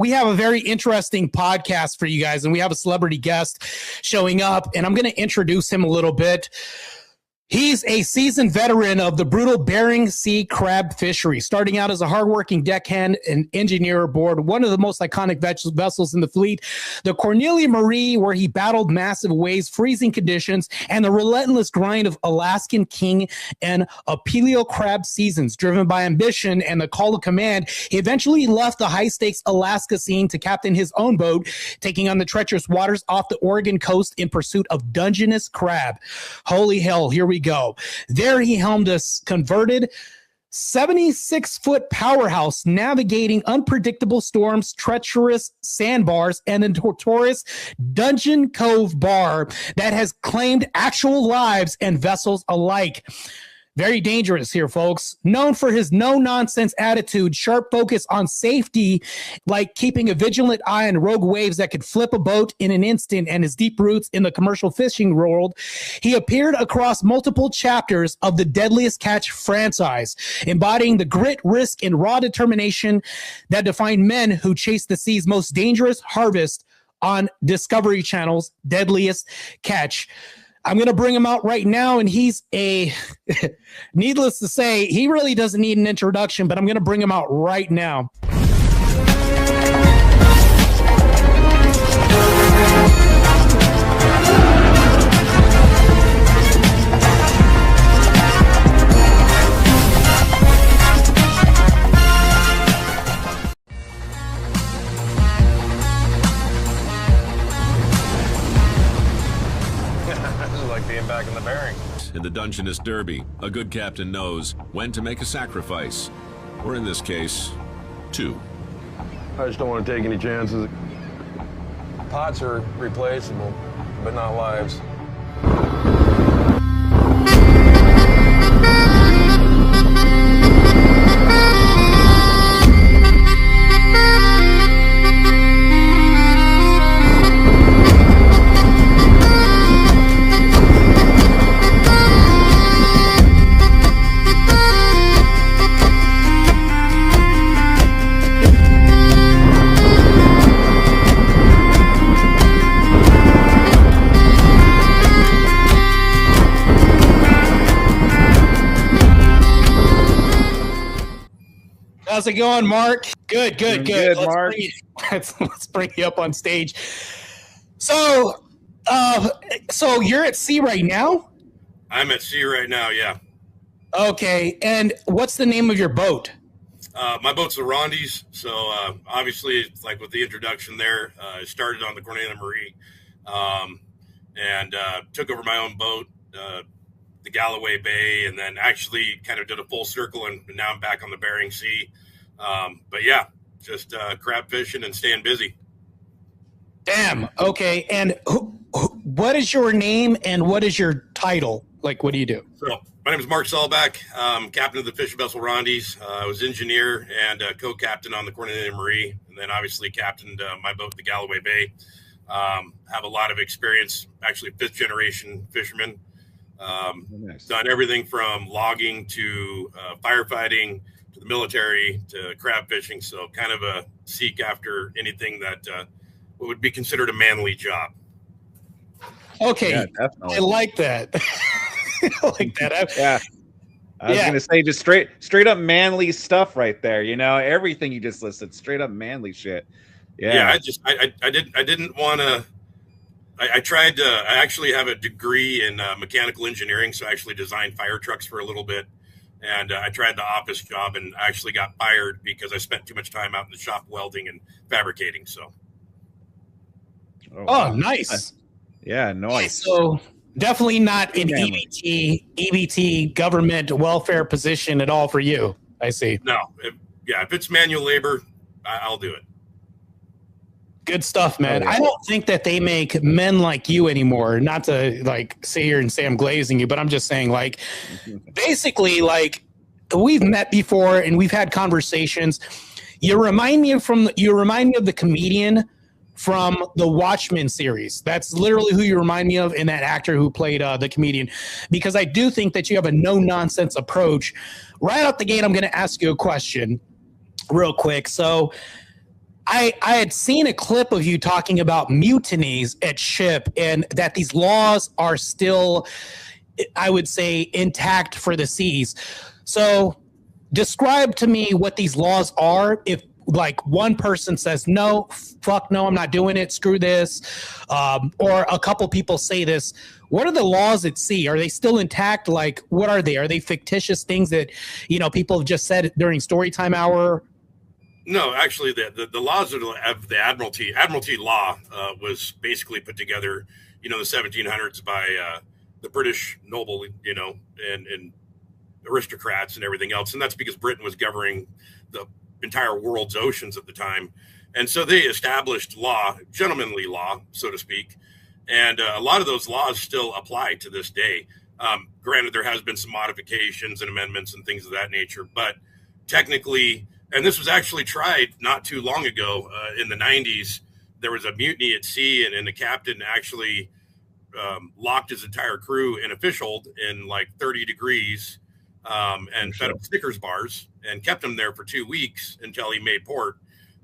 we have a very interesting podcast for you guys, and we have a celebrity guest showing up, and I'm going to introduce him a little bit. He's a seasoned veteran of the brutal Bering Sea crab fishery, starting out as a hardworking deckhand and engineer aboard one of the most iconic vessels in the fleet, the Cornelia Marie, where he battled massive waves, freezing conditions, and the relentless grind of Alaskan king and Apelio crab seasons. Driven by ambition and the call of command, he eventually left the high-stakes Alaska scene to captain his own boat, taking on the treacherous waters off the Oregon coast in pursuit of Dungeness crab. Holy hell, here we go. There he helmed a converted 76-foot powerhouse, navigating unpredictable storms, treacherous sandbars, and a notorious Dungeon Cove bar that has claimed actual lives and vessels alike. Very dangerous here, folks. Known for his no-nonsense attitude, sharp focus on safety, like keeping a vigilant eye on rogue waves that could flip a boat in an instant, and his deep roots in the commercial fishing world, he appeared across multiple chapters of the Deadliest Catch franchise, embodying the grit, risk, and raw determination that define men who chase the sea's most dangerous harvest on Discovery Channel's Deadliest Catch. I'm going to bring him out right now, and he's needless to say, he really doesn't need an introduction, but I'm going to bring him out right now. Back in the Bering. In the Dungeness Derby, a good captain knows when to make a sacrifice, or in this case, two. I just don't want to take any chances. Pots are replaceable, but not lives. How's it going, Marc? Good. Marc. Let's bring you up on stage. So you're at sea right now? I'm at sea right now, yeah. Okay, and what's the name of your boat? My boat's the Rondies, so obviously, like with the introduction there, I started on the Cornelia Marie and took over my own boat, the Galloway Bay, and then actually kind of did a full circle, and now I'm back on the Bering Sea. But yeah, just crab fishing and staying busy. Damn. Okay. And what is your name and what is your title? Like, what do you do? So my name is Marc Sehlbach. Captain of the fishing vessel Rondies. I was engineer and co-captain on the Cornelia Marie, and then obviously captained my boat, the Galloway Bay. Have a lot of experience, actually fifth generation fisherman. Nice. Done everything from logging to firefighting to the military to crab fishing. So kind of a seek after anything that would be considered a manly job. Okay. Yeah, definitely. I like that. I like that. Yeah. I was going to say just straight up manly stuff right there. You know, everything you just listed, straight up manly shit. Yeah. I didn't want to. I tried to. I actually have a degree in mechanical engineering, so I actually designed fire trucks for a little bit. And I tried the office job, and I actually got fired because I spent too much time out in the shop welding and fabricating. So. Oh, nice. Yeah, nice. So definitely not an EBT government welfare position at all for you. I see. No, if it's manual labor, I'll do it. Good stuff, man. I don't think that they make men like you anymore. Not to like sit here and say I'm glazing you, but I'm just saying, like, basically, like, we've met before and we've had conversations. You remind me of the comedian from the Watchmen series. That's literally who you remind me of, and that actor who played the comedian, because I do think that you have a no-nonsense approach. Right out the gate, I'm going to ask you a question real quick. So I had seen a clip of you talking about mutinies at ship and that these laws are still, I would say, intact for the seas. So describe to me what these laws are. If like one person says, no, fuck no, I'm not doing it, screw this, or a couple people say this, what are the laws at sea? Are they still intact? Like, what are they? Are they fictitious things that, you know, people have just said during Storytime Hour? No, actually, the laws of the Admiralty law was basically put together, you know, the 1700s by the British noble, you know, and aristocrats and everything else. And that's because Britain was governing the entire world's oceans at the time. And so they established law, gentlemanly law, so to speak. And a lot of those laws still apply to this day. Granted, there has been some modifications and amendments and things of that nature, but technically, and this was actually tried not too long ago in the 90s, there was a mutiny at sea and the captain actually locked his entire crew in a fish hold in like 30 degrees and fed up Snickers bars and kept him there for 2 weeks until he made port.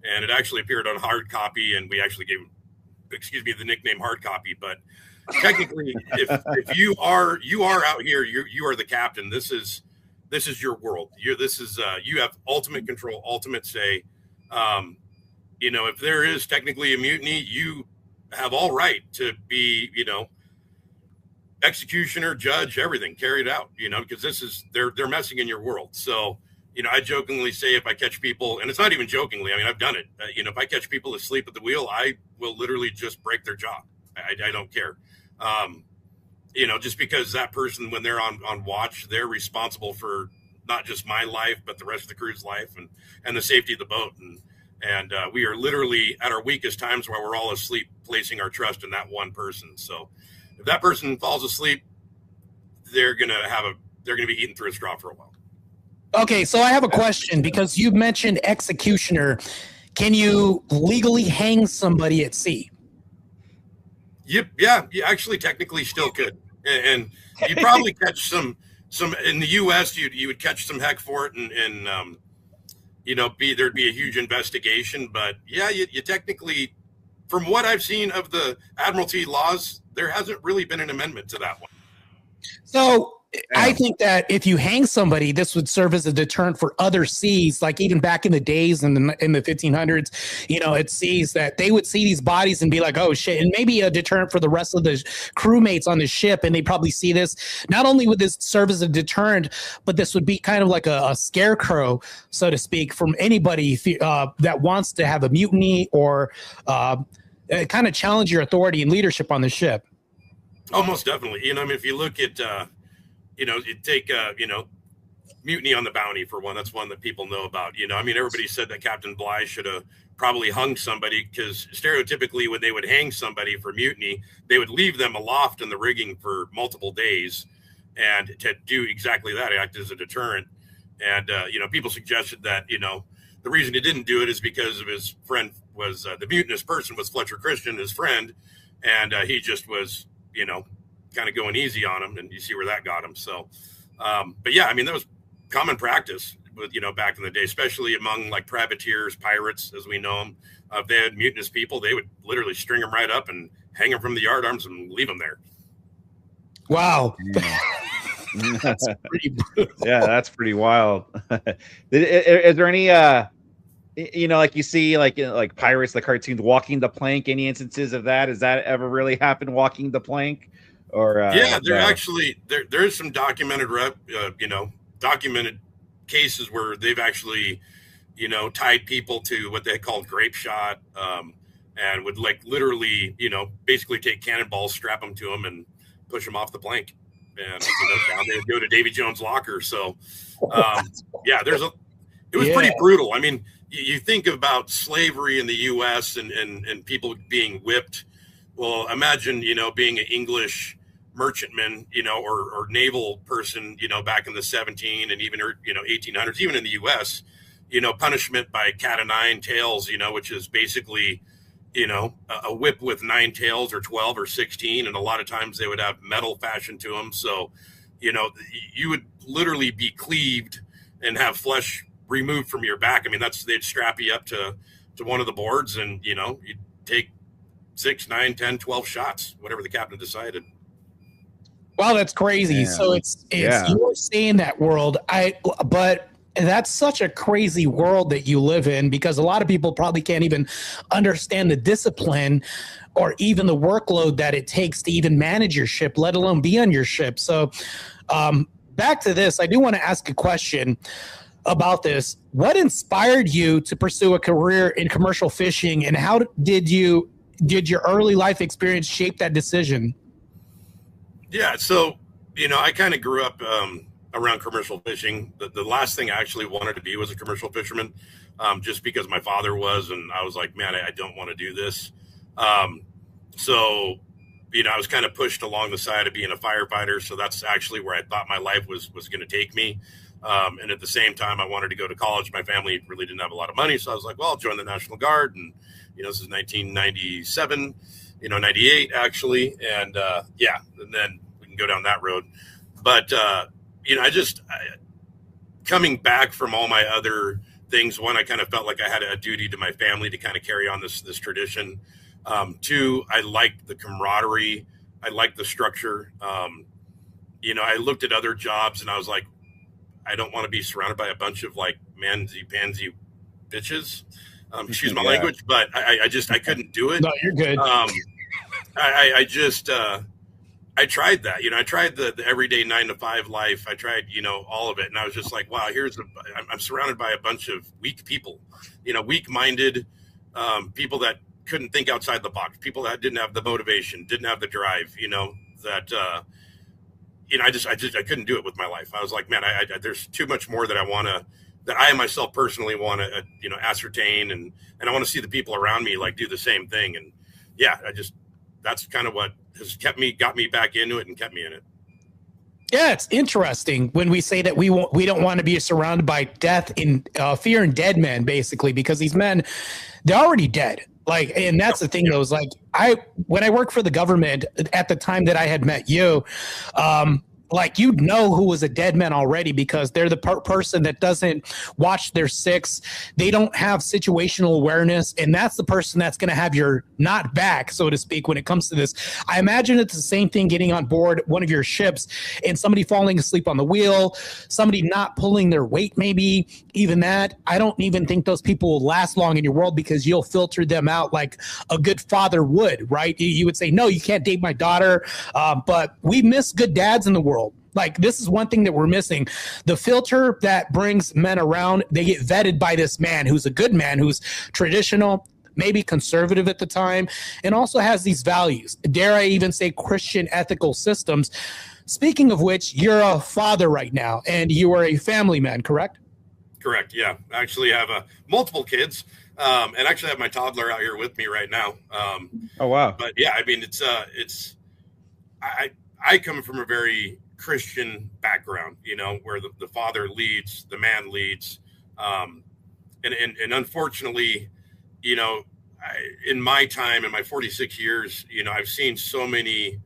And it actually appeared on hard copy, and we actually gave him, the nickname hard copy. But technically, if you are out here, you are the captain. This is your world. You have ultimate control, ultimate say. You know, if there is technically a mutiny, you have all right to be, you know, executioner, judge, everything, carried out, you know, because they're messing in your world. So, you know, I jokingly say if I catch people, and it's not even jokingly, I mean, I've done it, you know, if I catch people asleep at the wheel, I will literally just break their jaw. I don't care. You know, just because that person, when they're on watch, they're responsible for not just my life, but the rest of the crew's life and the safety of the boat. And we are literally at our weakest times while we're all asleep, placing our trust in that one person. So if that person falls asleep, they're going to be eaten through a straw for a while. Okay, so I have a question because you mentioned executioner. Can you legally hang somebody at sea? Yeah, you actually technically still could. And you probably catch some in the U.S. You would catch some heck for it, and you know, there'd be a huge investigation. But yeah, you technically, from what I've seen of the Admiralty laws, there hasn't really been an amendment to that one. So I think that if you hang somebody, this would serve as a deterrent for other seas, like even back in the days in the 1500s, you know, at seas that they would see these bodies and be like, oh shit, and maybe a deterrent for the rest of the crewmates on the ship. And they probably see this. Not only would this serve as a deterrent, but this would be kind of like a scarecrow, so to speak, from anybody that wants to have a mutiny or kind of challenge your authority and leadership on the ship. Oh, most definitely. You know, I mean, if you look at, you know, you take, you know, mutiny on the Bounty for one. That's one that people know about. You know, I mean, everybody said that Captain Bligh should have probably hung somebody because stereotypically when they would hang somebody for mutiny, they would leave them aloft in the rigging for multiple days. And to do exactly that, act as a deterrent. And, you know, people suggested that, you know, the reason he didn't do it is because of his friend was the mutinous person was Fletcher Christian, his friend. And he just was, you know, kind of going easy on him, and you see where that got him. So, but yeah, I mean, that was common practice with, you know, back in the day, especially among like privateers, pirates, as we know them. If they had mutinous people, they would literally string them right up and hang them from the yardarms and leave them there. Wow. That's pretty brutal. Yeah, that's pretty wild. Is there any, you know, like you see, like Pirates, the cartoons, walking the plank, any instances of that? Has that ever really happened, walking the plank? Or yeah, there is some documented you know, documented cases where they've actually, you know, tied people to what they called grape shot, and would like literally, you know, basically take cannonballs, strap them to them, and push them off the plank, and you know, down they would go to Davy Jones' locker. So yeah, it was pretty brutal. I mean, you think about slavery in the U.S. and people being whipped. Well, imagine, you know, being an English merchantman, you know, or naval person, you know, back in the 17 and even, you know, 1800s, even in the U.S., you know, punishment by cat o' nine tails, you know, which is basically, you know, a whip with 9 tails or 12 or 16. And a lot of times they would have metal fashioned to them. So, you know, you would literally be cleaved and have flesh removed from your back. I mean, they'd strap you up to to one of the boards, and you take 6, 9, 10, 12 shots, whatever the captain decided. Wow, that's crazy. Yeah. So it's you're seeing that world. But that's such a crazy world that you live in, because a lot of people probably can't even understand the discipline or even the workload that it takes to even manage your ship, let alone be on your ship. So back to this, I do want to ask a question about this. What inspired you to pursue a career in commercial fishing, and how did your early life experience shape that decision? Yeah, so I kind of grew up around commercial fishing. The last thing I actually wanted to be was a commercial fisherman, just because my father was, and I was like, man, I don't want to do this. So I was kind of pushed along the side of being a firefighter. So that's actually where I thought my life was going to take me. And at the same time, I wanted to go to college. My family really didn't have a lot of money. So I was like, well, I'll join the National Guard. And, this is 1997, 98 actually. And and then we can go down that road. But, coming back from all my other things, one, I kind of felt like I had a duty to my family to kind of carry on this tradition. Two, I liked the camaraderie. I liked the structure. I looked at other jobs and I was like, I don't want to be surrounded by a bunch of like pansy bitches. Excuse my language, but I couldn't do it. No, you're good. I tried that. I tried the everyday 9-to-5 life. I tried, all of it. And I was just like, wow, I'm surrounded by a bunch of weak people, weak-minded people that couldn't think outside the box, people that didn't have the motivation, didn't have the drive, that, I couldn't do it with my life. I was like, man, there's too much more that that I myself personally want to, ascertain. And I want to see the people around me like do the same thing. And that's kind of what has got me back into it and kept me in it. Yeah, it's interesting when we say that we don't want to be surrounded by death and fear and dead men, basically, because these men, they're already dead. Like, and that's the thing, though, is like when I worked for the government at the time that I had met you, like, you know who was a dead man already, because they're the person that doesn't watch their six. They don't have situational awareness. And that's the person that's going to have your not back, so to speak, when it comes to this. I imagine it's the same thing getting on board one of your ships and somebody falling asleep on the wheel, somebody not pulling their weight, maybe even that. I don't even think those people will last long in your world, because you'll filter them out like a good father would, right? You would say, no, you can't date my daughter. But we miss good dads in the world. Like, this is one thing that we're missing. The filter that brings men around, they get vetted by this man who's a good man, who's traditional, maybe conservative at the time, and also has these values. Dare I even say Christian ethical systems. Speaking of which, you're a father right now, and you are a family man, correct? Correct, yeah. I actually have multiple kids, and actually have my toddler out here with me right now. Oh, wow. But yeah, I mean, I come from a very Christian background, where the father leads, the man leads. And unfortunately, in my time, in my 46 years, I've seen so many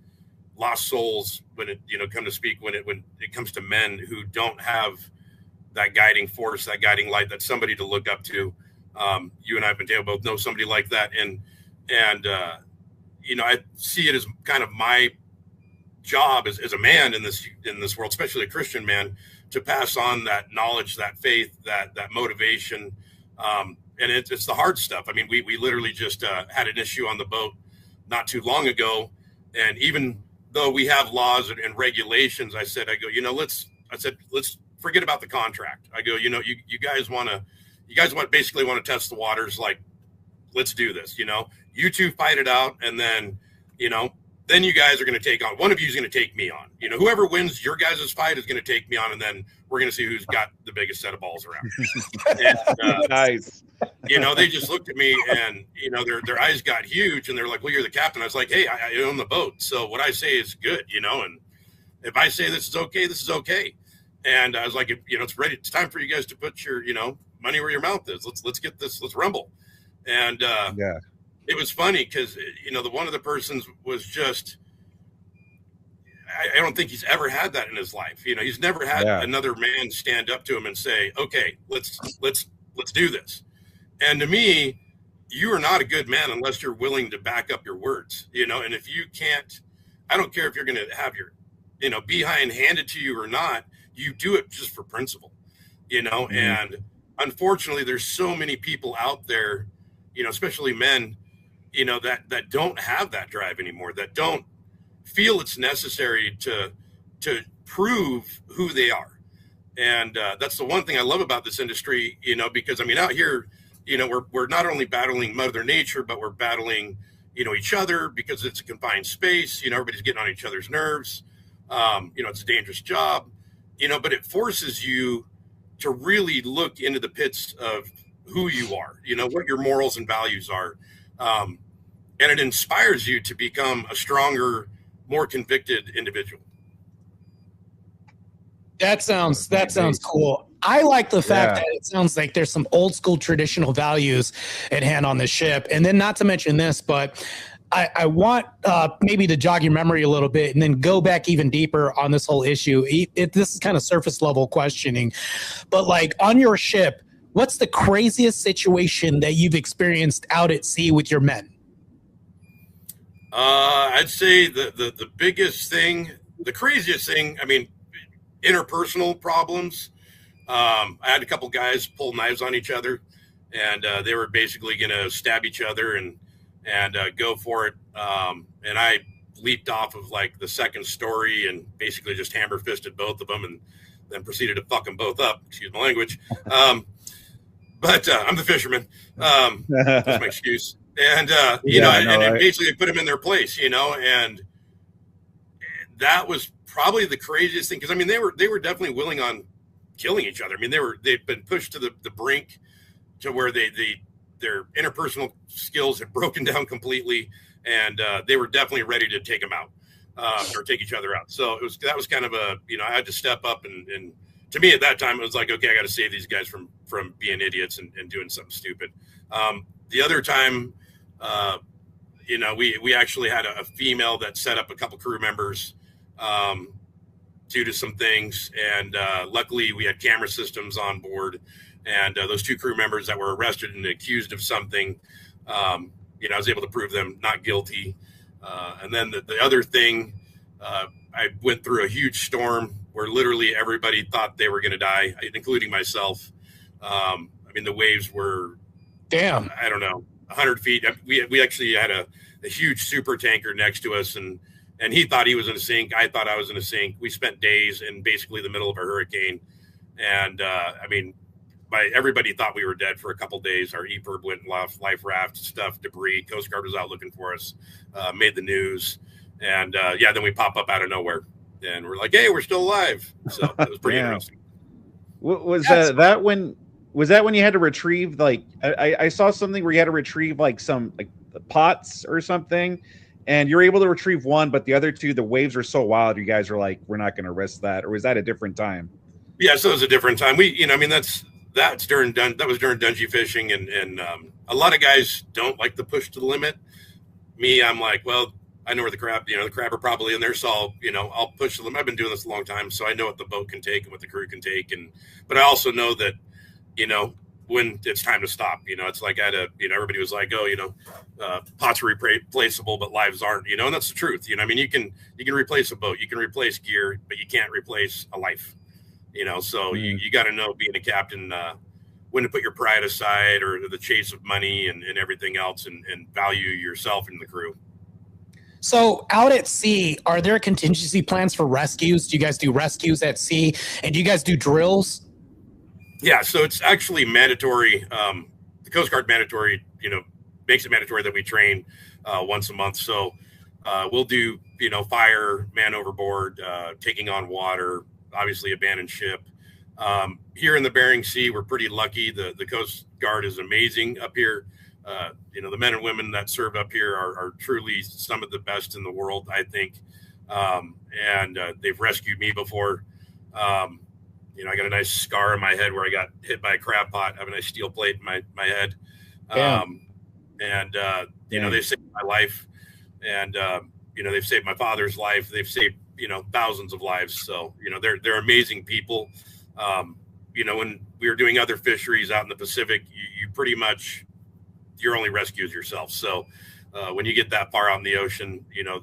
lost souls when it, come to speak, when it comes to men who don't have that guiding force, that guiding light, that somebody to look up to. You and I, Mateo, both know somebody like that. And I see it as kind of my job as a man in this world, especially a Christian man, to pass on that knowledge, that faith, that motivation. And it's the hard stuff. I mean, we literally just had an issue on the boat not too long ago. And even though we have laws and regulations, I said, let's forget about the contract. I go, you guys basically want to test the waters. Like, let's do this, you two fight it out. And then, then you guys are going to take on, one of you is going to take me on. Whoever wins your guys' fight is going to take me on, and then we're going to see who's got the biggest set of balls around. And, Nice. They just looked at me, and their eyes got huge, and they're like, "Well, you're the captain." I was like, "Hey, I own the boat, so what I say is good, and if I say this is okay, this is okay." And I was like, "It's ready. It's time for you guys to put your money where your mouth is. Let's get this. Let's rumble." And yeah. It was funny because, the one of the persons was just, I don't think he's ever had that in his life. He's never had another man stand up to him and say, okay, let's do this. And to me, you are not a good man unless you're willing to back up your words, and if you can't, I don't care if you're going to have your, behind handed to you or not, you do it just for principle, and unfortunately there's so many people out there, especially men, that don't have that drive anymore, that don't feel it's necessary to prove who they are. And that's the one thing I love about this industry, because out here, we're not only battling Mother Nature, but we're battling, each other, because it's a confined space. Everybody's getting on each other's nerves. It's a dangerous job, but it forces you to really look into the pits of who you are, what your morals and values are. And it inspires you to become a stronger, more convicted individual. That sounds cool. I like the fact that it sounds like there's some old school traditional values at hand on the ship. And then, not to mention this, but I want maybe to jog your memory a little bit and then go back even deeper on this whole issue. This is kind of surface level questioning, but like on your ship, what's the craziest situation that you've experienced out at sea with your men? I'd say the biggest thing, the craziest thing, interpersonal problems. I had a couple guys pull knives on each other, and they were basically going to stab each other and go for it. And I leaped off of like the second story and basically just hammer fisted both of them, and then proceeded to fuck them both up. Excuse my language. But I'm the fisherman. That's my excuse. And, and basically put them in their place, and that was probably the craziest thing. Cause they were definitely willing on killing each other. They've been pushed to the brink to where their interpersonal skills had broken down completely. And, they were definitely ready to take them out, or take each other out. So that was kind of I had to step up and to me at that time, it was like, okay, I got to save these guys from being idiots and doing something stupid. The other time, we actually had a female that set up a couple crew members due to some things. And luckily we had camera systems on board, and those two crew members that were arrested and accused of something, I was able to prove them not guilty. And then the other thing, I went through a huge storm where literally everybody thought they were going to die, including myself. The waves were, I don't know, 100 feet. We actually had a huge super tanker next to us, and he thought he was in a sink. I thought I was in a sink. We spent days in basically the middle of a hurricane. And everybody thought we were dead for a couple days. Our EPIRB went and lost life raft stuff, debris. Coast Guard was out looking for us, made the news. And then we pop up out of nowhere and we're like, hey, we're still alive. So it was pretty interesting. Was that when you had to retrieve, like, I saw something where you had to retrieve like some like pots or something, and you're able to retrieve one, but the other two, the waves were so wild, you guys were like, we're not going to risk that? Or was that a different time? Yeah, so it was a different time. That was during dungy fishing, and a lot of guys don't like the push to the limit. Me, I'm like, well, I know where the crab are probably in there, so I'll push the limit. I've been doing this a long time, so I know what the boat can take and what the crew can take, but I also know that when it's time to stop. It's like everybody was like, oh, pots are replaceable, but lives aren't. And that's the truth. You can replace a boat, you can replace gear, but you can't replace a life. So you got to know, being a captain, when to put your pride aside, or the chase of money and everything else, and value yourself and the crew. So out at sea, are there contingency plans for rescues? Do you guys do rescues at sea? And do you guys do drills? Yeah, so it's actually mandatory. The Coast Guard mandatory, makes it mandatory that we train once a month. So we'll do, fire, man overboard, taking on water, obviously abandoned ship. Here in the Bering Sea, we're pretty lucky. The Coast Guard is amazing up here. The men and women that serve up here are truly some of the best in the world, I think. And they've rescued me before. I got a nice scar on my head where I got hit by a crab pot. I have a nice steel plate in my head. They saved my life, and they've saved my father's life. They've saved thousands of lives. So they're amazing people. When we were doing other fisheries out in the Pacific, you pretty much your only rescue is yourself. So when you get that far out in the ocean, you know,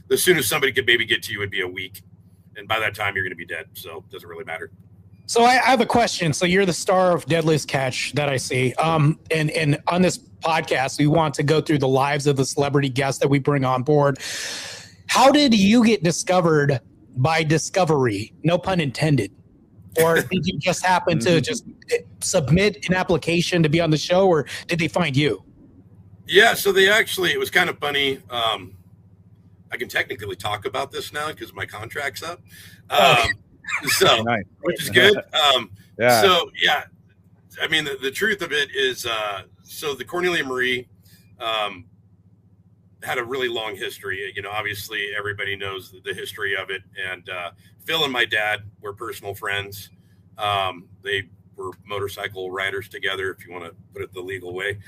the soonest somebody could maybe get to you would be a week. And by that time, you're going to be dead. So it doesn't really matter. So I have a question. So you're the star of Deadliest Catch that I see. And on this podcast, we want to go through the lives of the celebrity guests that we bring on board. How did you get discovered by Discovery? No pun intended. Or did you just happen to just submit an application to be on the show, or did they find you? Yeah, so it was kind of funny. I can technically talk about this now because my contract's up. So, nice. Which is good. Yeah. So, yeah, I mean, the truth of it is, so the Cornelia Marie had a really long history. You know, obviously everybody knows the history of it. And Phil and my dad were personal friends. They were motorcycle riders together, if you want to put it the legal way.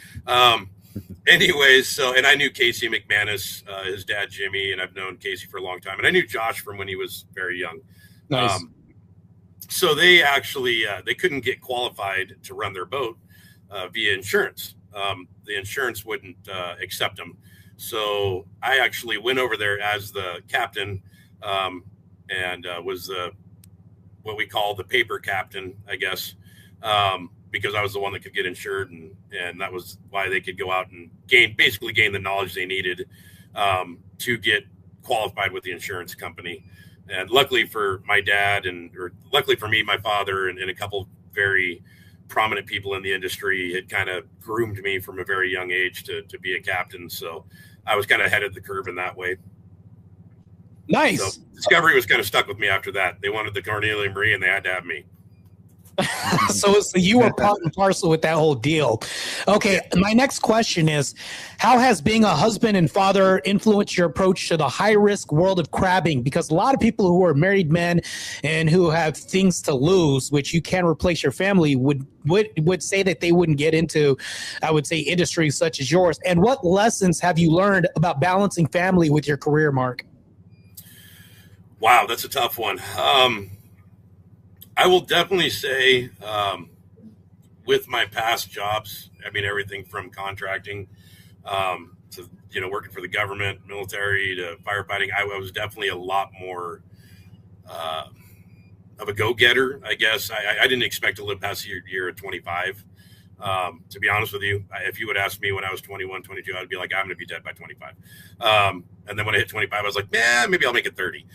Anyways, so, and I knew Casey McManus, his dad, Jimmy, and I've known Casey for a long time. And I knew Josh from when he was very young. Nice. So they actually, they couldn't get qualified to run their boat via insurance. The insurance wouldn't accept them. So I actually went over there as the captain and was what we call the paper captain, I guess, because I was the one that could get insured. And that was why they could go out and gain the knowledge they needed to get qualified with the insurance company. And luckily for my dad or luckily for me, my father and a couple very prominent people in the industry had kind of groomed me from a very young age to be a captain. So I was kind of ahead of the curve in that way. Nice. So Discovery was kind of stuck with me after that. They wanted the Cornelia Marie and they had to have me. So you were part and parcel with that whole deal. Okay, my next question is, how has being a husband and father influenced your approach to the high-risk world of crabbing? Because a lot of people who are married men and who have things to lose, which you can't replace your family, would say that they wouldn't get into, I would say, industries such as yours. And what lessons have you learned about balancing family with your career, Marc? Wow, that's a tough one. I will definitely say with my past jobs, I mean, everything from contracting to, you know, working for the government, military to firefighting, I was definitely a lot more of a go-getter, I guess. I didn't expect to live past the year at 25. To be honest with you, if you would ask me when I was 21, 22, I'd be like, I'm going to be dead by 25. And then when I hit 25, I was like, maybe I'll make it 30.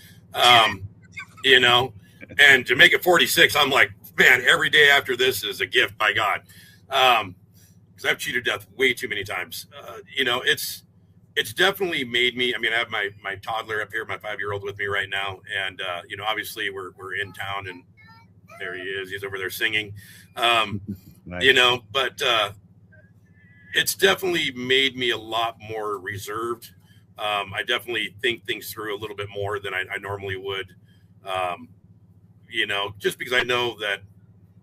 You know? And to make it 46, I'm like, man, every day after this is a gift by God. Because I've cheated death way too many times. You know, it's definitely made me, I mean, I have my toddler up here, my 5-year-old with me right now. And, you know, obviously we're in town and there he is. He's over there singing, nice. You know, but it's definitely made me a lot more reserved. I definitely think things through a little bit more than I normally would. You know, just because I know that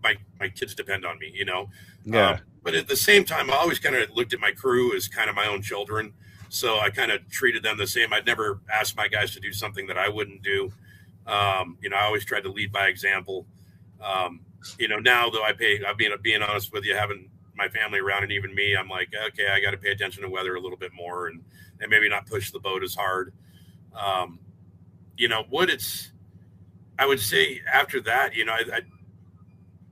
my kids depend on me, you know. Yeah. But at the same time, I always kind of looked at my crew as kind of my own children. So I kind of treated them the same. I'd never asked my guys to do something that I wouldn't do. You know, I always tried to lead by example. You know, now though being honest with you, having my family around and even me, I'm like, okay, I got to pay attention to weather a little bit more and maybe not push the boat as hard. You know, I would say after that, you know,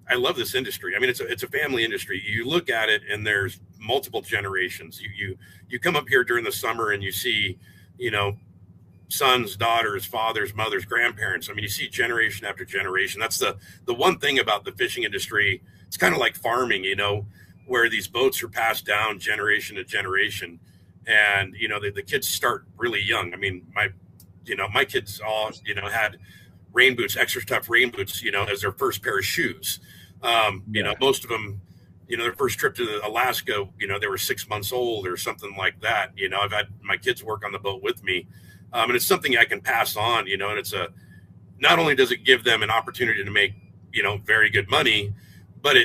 I love this industry. I mean, it's a family industry. You look at it and there's multiple generations. You come up here during the summer and you see, you know, sons, daughters, fathers, mothers, grandparents. I mean, you see generation after generation. That's the one thing about the fishing industry. It's kind of like farming, you know, where these boats are passed down generation to generation. And, you know, the kids start really young. I mean, my kids all, you know, had rain boots, extra tough rain boots, you know, as their first pair of shoes. You know, most of them, you know, their first trip to Alaska, you know, they were 6 months old or something like that. You know, I've had my kids work on the boat with me. And it's something I can pass on, you know, and not only does it give them an opportunity to make, you know, very good money, but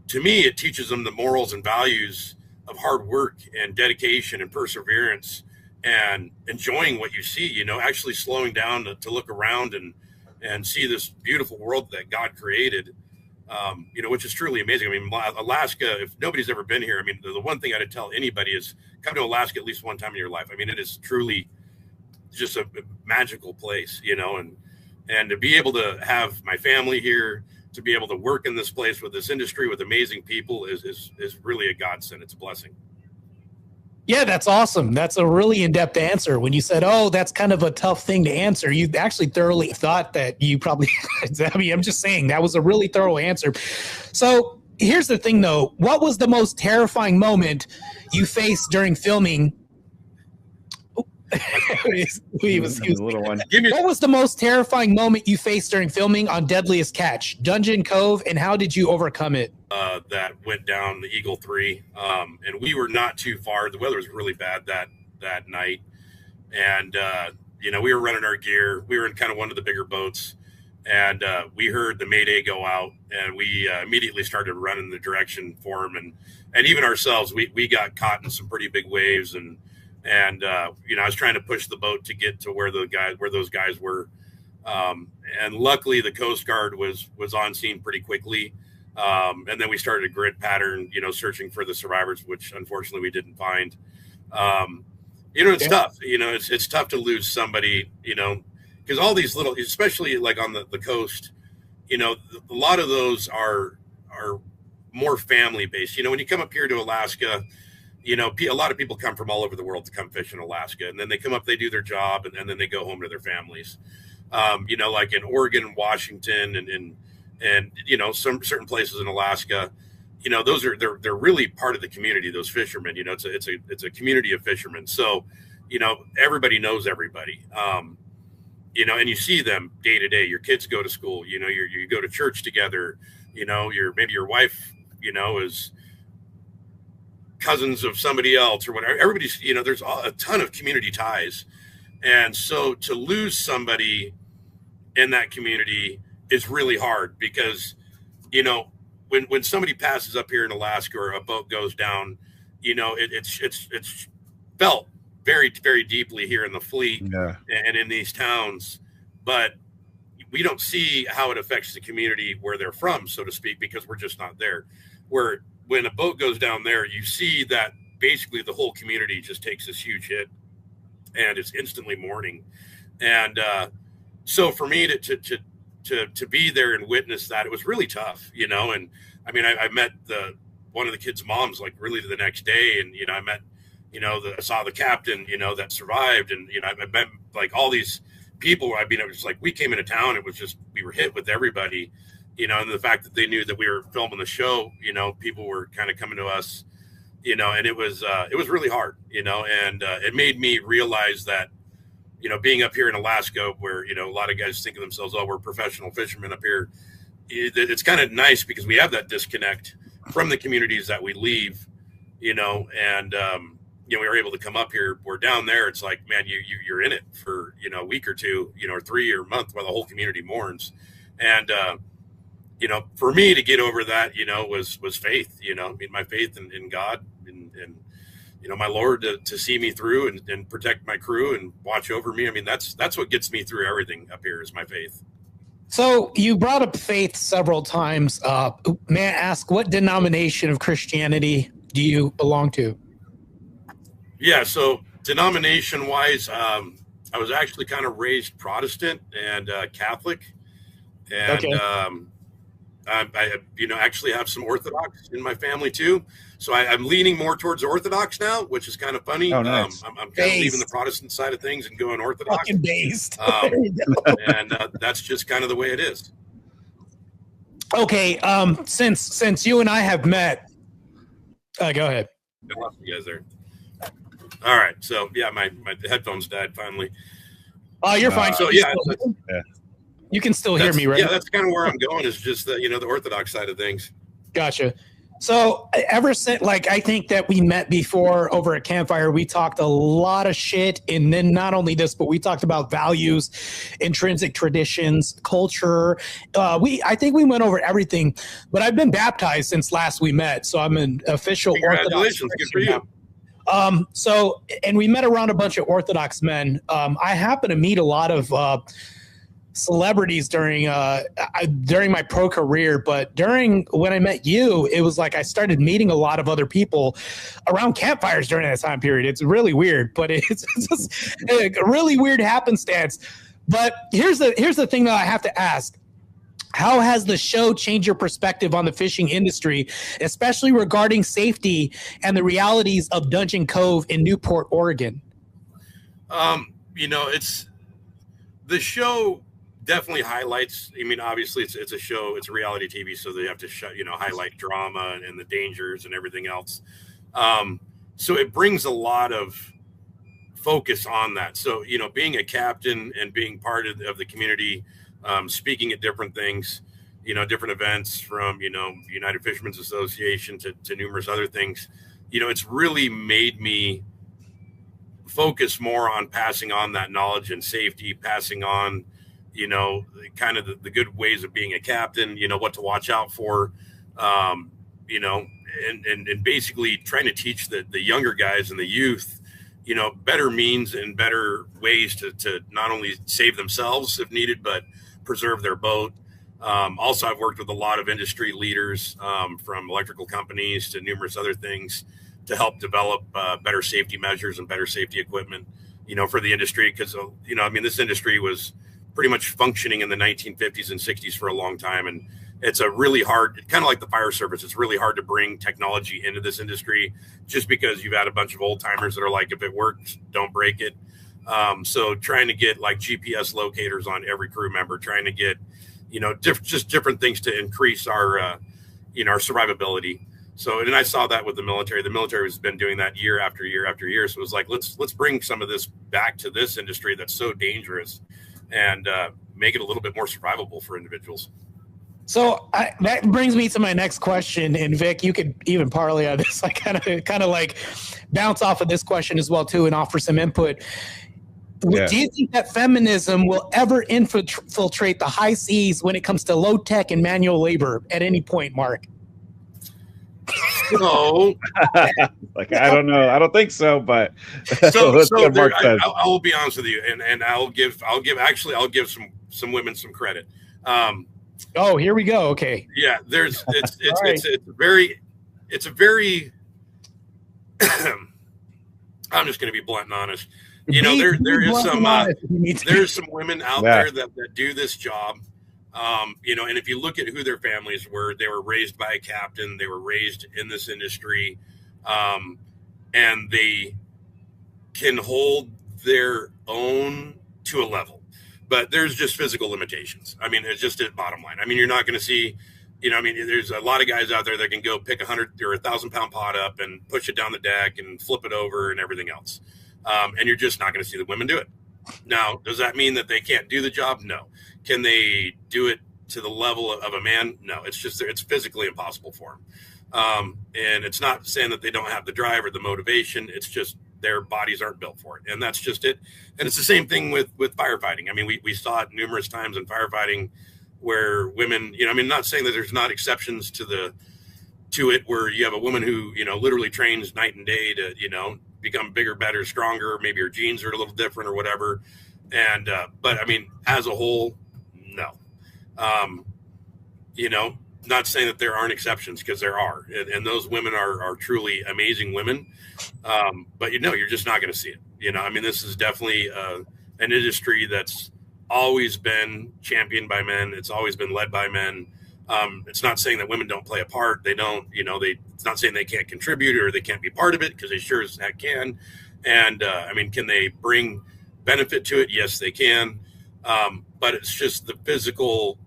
to me, it teaches them the morals and values of hard work and dedication and perseverance and enjoying what you see, you know, actually slowing down to look around and see this beautiful world that God created. which is truly amazing. I mean, Alaska, if nobody's ever been here, I mean, the one thing I'd tell anybody is come to Alaska at least one time in your life. I mean, it is truly just a magical place, and to be able to have my family here, to be able to work in this place with this industry with amazing people is really a godsend. It's a blessing. Yeah, that's awesome. That's a really in-depth answer. When you said, oh, that's kind of a tough thing to answer, you actually thoroughly thought that you probably, I mean, I'm just saying that was a really thorough answer. So here's the thing, though. What was the most terrifying moment you faced during filming? He was a little one. What was the most terrifying moment you faced during filming on Deadliest Catch, Dungeon Cove, and how did you overcome it? That went down the Eagle 3, and we were not too far. The weather was really bad that night, and we were running our gear. We were in kind of one of the bigger boats, and we heard the Mayday go out, and we immediately started running the direction for him, and even ourselves, we got caught in some pretty big waves, and I was trying to push the boat to get to where those guys were, and luckily the Coast Guard was on scene pretty quickly. And then we started a grid pattern, searching for the survivors, which unfortunately we didn't find. It's tough. It's tough to lose somebody, because all these little, especially like on the coast, a lot of those are more family based. When you come up here to Alaska, a lot of people come from all over the world to come fish in Alaska, and then they come up, they do their job, and then they go home to their families. Like in Oregon, Washington, and some certain places in Alaska, those they're really part of the community. Those fishermen, it's a community of fishermen. So, everybody knows everybody. And you see them day to day. Your kids go to school. You go to church together. Maybe your wife, is cousins of somebody else or whatever. Everybody's, there's a ton of community ties, and so to lose somebody in that community is really hard because, when somebody passes up here in Alaska or a boat goes down, it's felt very, very deeply here in the fleet and in these towns, but we don't see how it affects the community where they're from, so to speak, because we're just not there. Where when a boat goes down there, you see that basically the whole community just takes this huge hit and it's instantly mourning. And so for me to be there and witness that, it was really tough, and I mean, I met one of the kids' moms like really the next day, and I met, I saw the captain, that survived, and I met like all these people. I mean, it was like we came into town, it was just we were hit with everybody, and the fact that they knew that we were filming the show, people were kind of coming to us, and it was really hard, and it made me realize that, being up here in Alaska where, a lot of guys think of themselves, oh, we're professional fishermen up here. It's kind of nice because we have that disconnect from the communities that we leave, and, we were able to come up here. We're down there. It's like, man, you're in it for, a week or two, or 3 or a month while the whole community mourns. And, for me to get over that, was faith, I mean, my faith in God and my Lord to see me through and protect my crew and watch over me. I mean, that's what gets me through everything up here is my faith. So you brought up faith several times. May I ask, what denomination of Christianity do you belong to? Yeah. So denomination wise, I was actually kind of raised Protestant and Catholic, and I actually have some Orthodox in my family too. So I'm leaning more towards Orthodox now, which is kind of funny. Oh, nice. I'm kind of leaving the Protestant side of things and going Orthodox. Fucking based. And that's just kind of the way it is. Okay. Since you and I have met, go ahead. I lost you guys there. All right. So yeah, my headphones died finally. Oh, you're fine. So you can still hear me, right? Yeah, that's kind of where I'm going. Is just the Orthodox side of things. Gotcha. So ever since, I think that we met before over at Campfire, we talked a lot of shit. And then not only this, but we talked about values, intrinsic traditions, culture. I think we went over everything, but I've been baptized since last we met. So I'm an official Orthodox. Congratulations. Good for you. And we met around a bunch of Orthodox men. I happen to meet a lot of celebrities during my pro career, but when I met you, it was like I started meeting a lot of other people around campfires during that time period. It's really weird, but it's just a really weird happenstance. But here's the thing that I have to ask. How has the show changed your perspective on the fishing industry, especially regarding safety and the realities of Dungeon Cove in Newport, Oregon? It's the show definitely highlights. I mean, obviously it's a show, it's a reality TV, so they have to highlight drama and the dangers and everything else. So it brings a lot of focus on that. So, being a captain and being part of the community, speaking at different things, different events from, United Fishermen's Association to numerous other things, it's really made me focus more on passing on that knowledge and safety, passing on, kind of the good ways of being a captain, what to watch out for, and basically trying to teach the younger guys and the youth, better means and better ways to not only save themselves if needed, but preserve their boat. Also, I've worked with a lot of industry leaders, from electrical companies to numerous other things, to help develop better safety measures and better safety equipment, for the industry. Because, this industry was pretty much functioning in the 1950s and 60s for a long time. And it's a really hard, kind of like the fire service, it's really hard to bring technology into this industry just because you've had a bunch of old timers that are like, if it works, don't break it. So trying to get like GPS locators on every crew member, trying to get, just different things to increase our, our survivability. So, and I saw that with the military. The military has been doing that year after year after year. So it was like, let's bring some of this back to this industry that's so dangerous, and make it a little bit more survivable for individuals. So that brings me to my next question, and Vic, you could even parlay on this. I kind of like bounce off of this question as well too, and offer some input. Yeah. Do you think that feminism will ever infiltrate the high seas when it comes to low tech and manual labor at any point, Mark? No. I don't know. I don't think so, but so Mark says. I will be honest with you, and I'll give some women some credit. Oh, here we go. Okay. Yeah, it's a very I'm just going to be blunt and honest. There's some women out there that do this job. And if you look at who their families were, they were raised by a captain, they were raised in this industry, and they can hold their own to a level. But there's just physical limitations. I mean, it's just a bottom line. I mean, you're not going to see, there's a lot of guys out there that can go pick 100 or 1,000-pound pot up and push it down the deck and flip it over and everything else. And you're just not going to see the women do it. Now, does that mean that they can't do the job? No. Can they do it to the level of a man? No. It's just, it's physically impossible for them. And it's not saying that they don't have the drive or the motivation. It's just their bodies aren't built for it. And that's just it. And it's the same thing with firefighting. I mean, we saw it numerous times in firefighting where women, not saying that there's not exceptions to it, where you have a woman who, literally trains night and day to, become bigger, better, stronger. Maybe her genes are a little different or whatever. And, but I mean, as a whole, no. Not saying that there aren't exceptions, because there are, and those women are truly amazing women. But you're just not going to see it. This is definitely an industry that's always been championed by men. It's always been led by men. It's not saying that women don't play a part. They don't, it's not saying they can't contribute or they can't be part of it, because they sure as heck can. And can they bring benefit to it? Yes, they can. But it's just the physical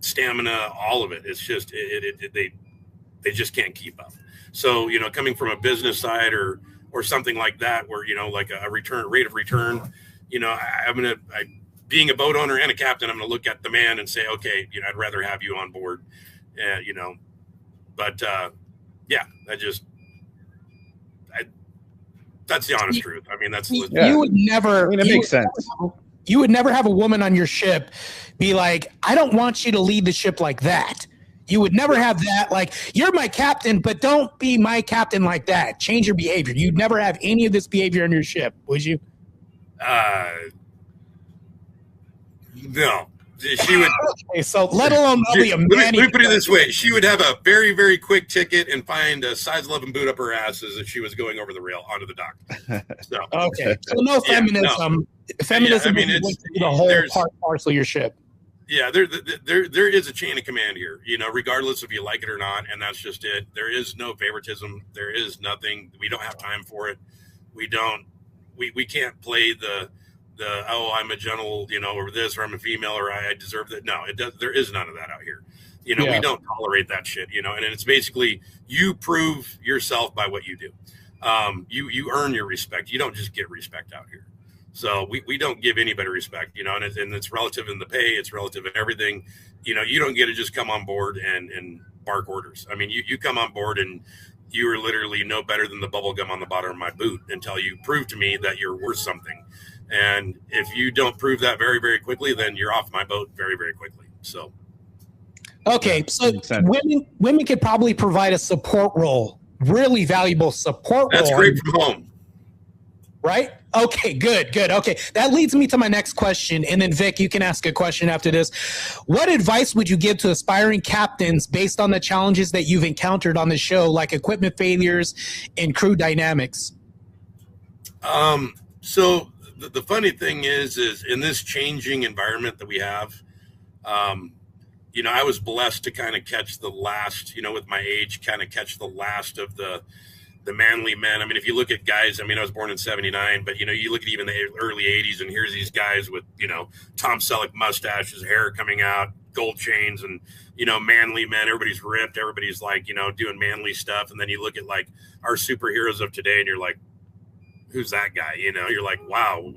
stamina, all of it. It's just, they just can't keep up. So, coming from a business side or something like that, where, like a rate of return, being a boat owner and a captain, I'm going to look at the man and say, okay, I'd rather have you on board, but that's the honest truth. I mean, that's you would never. It makes sense. You would never have a woman on your ship be like, I don't want you to lead the ship like that. You would never have that. Like, you're my captain, but don't be my captain like that. Change your behavior. You'd never have any of this behavior on your ship, would you? No, she would. Okay, so let alone Let a me put it this way: she would have a very, very quick ticket and find a size 11 boot up her ass as if she was going over the rail onto the dock. So okay, so no feminism. Feminism is the whole parcel of your ship. Yeah, there is a chain of command here, regardless if you like it or not, and that's just it. There is no favoritism. There is nothing. We don't have time for it. We can't play the I'm a gentle, or this, or I'm a female, or I deserve that. No, there is none of that out here. We don't tolerate that shit, and it's basically you prove yourself by what you do. You earn your respect. You don't just get respect out here. So we don't give anybody respect, and it's relative in the pay. It's relative in everything. You don't get to just come on board and bark orders. I mean, you come on board and you are literally no better than the bubble gum on the bottom of my boot until you prove to me that you're worth something. And if you don't prove that very, very quickly, then you're off my boat very, very quickly. So. Okay. So women could probably provide a support role, really valuable support role. That's great from home. Right? Okay, good. Okay. That leads me to my next question. And then Vic, you can ask a question after this. What advice would you give to aspiring captains based on the challenges that you've encountered on the show, like equipment failures and crew dynamics? So the funny thing is in this changing environment that we have, I was blessed to kind of catch the last, with my age, kind of catch the last of the manly men. I mean, if you look at guys, I was born in 79, but, you look at even the early 80s and here's these guys with, Tom Selleck mustaches, hair coming out, gold chains and, manly men. Everybody's ripped. Everybody's like, doing manly stuff. And then you look at like our superheroes of today and you're like, who's that guy? You're like, wow,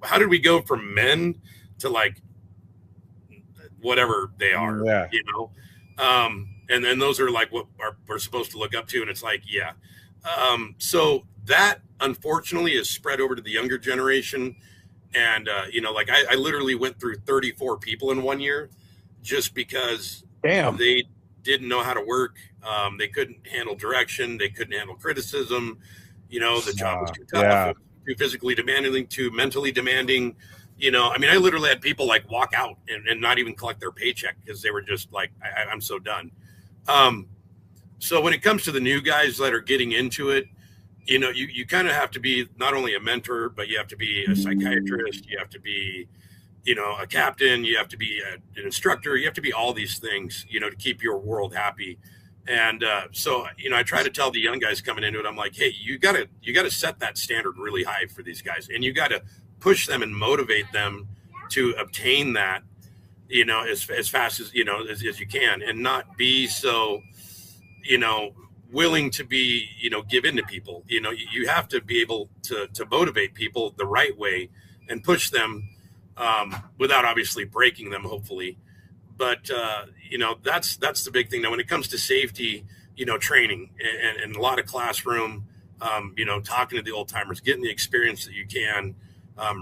how did we go from men to like whatever they are, yeah. And then those are like what we're supposed to look up to. And it's like, yeah. So that unfortunately is spread over to the younger generation. And, I literally went through 34 people in 1 year just because they didn't know how to work. They couldn't handle direction. They couldn't handle criticism. The job was too tough, too physically demanding, too mentally demanding. I literally had people like walk out and not even collect their paycheck because they were just like, I'm so done. So when it comes to the new guys that are getting into it, you kind of have to be not only a mentor, but you have to be a psychiatrist. You have to be, a captain. You have to be an instructor. You have to be all these things, to keep your world happy. And so, I try to tell the young guys coming into it, I'm like, hey, you gotta set that standard really high for these guys. And you got to push them and motivate them to obtain that, as fast as, as you can, and not be so, willing to be, give in to people. You have to be able to motivate people the right way and push them without obviously breaking them, hopefully. But, that's the big thing. Now, when it comes to safety, training and a lot of classroom, talking to the old timers, getting the experience that you can,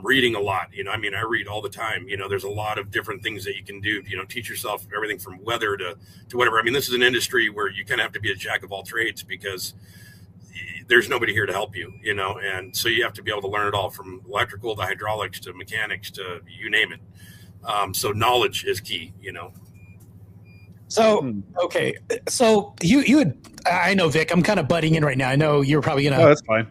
reading a lot, I read all the time, there's a lot of different things that you can do, teach yourself everything from weather to whatever. This is an industry where you kind of have to be a jack of all trades because there's nobody here to help you, and so you have to be able to learn it all from electrical to hydraulics to mechanics to you name it. So knowledge is key, So, okay. So you would, I know, Vic, I'm kind of butting in right now. I know you're probably going to. Oh, that's fine.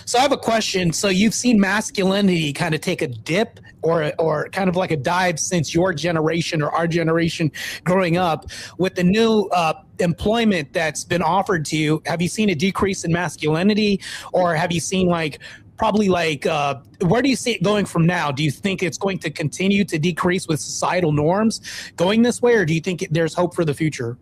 So I have a question. So you've seen masculinity kind of take a dip or kind of like a dive since your generation or our generation growing up with the new employment that's been offered to you. Have you seen a decrease in masculinity, or have you seen where do you see it going from now? Do you think it's going to continue to decrease with societal norms going this way, or do you think there's hope for the future?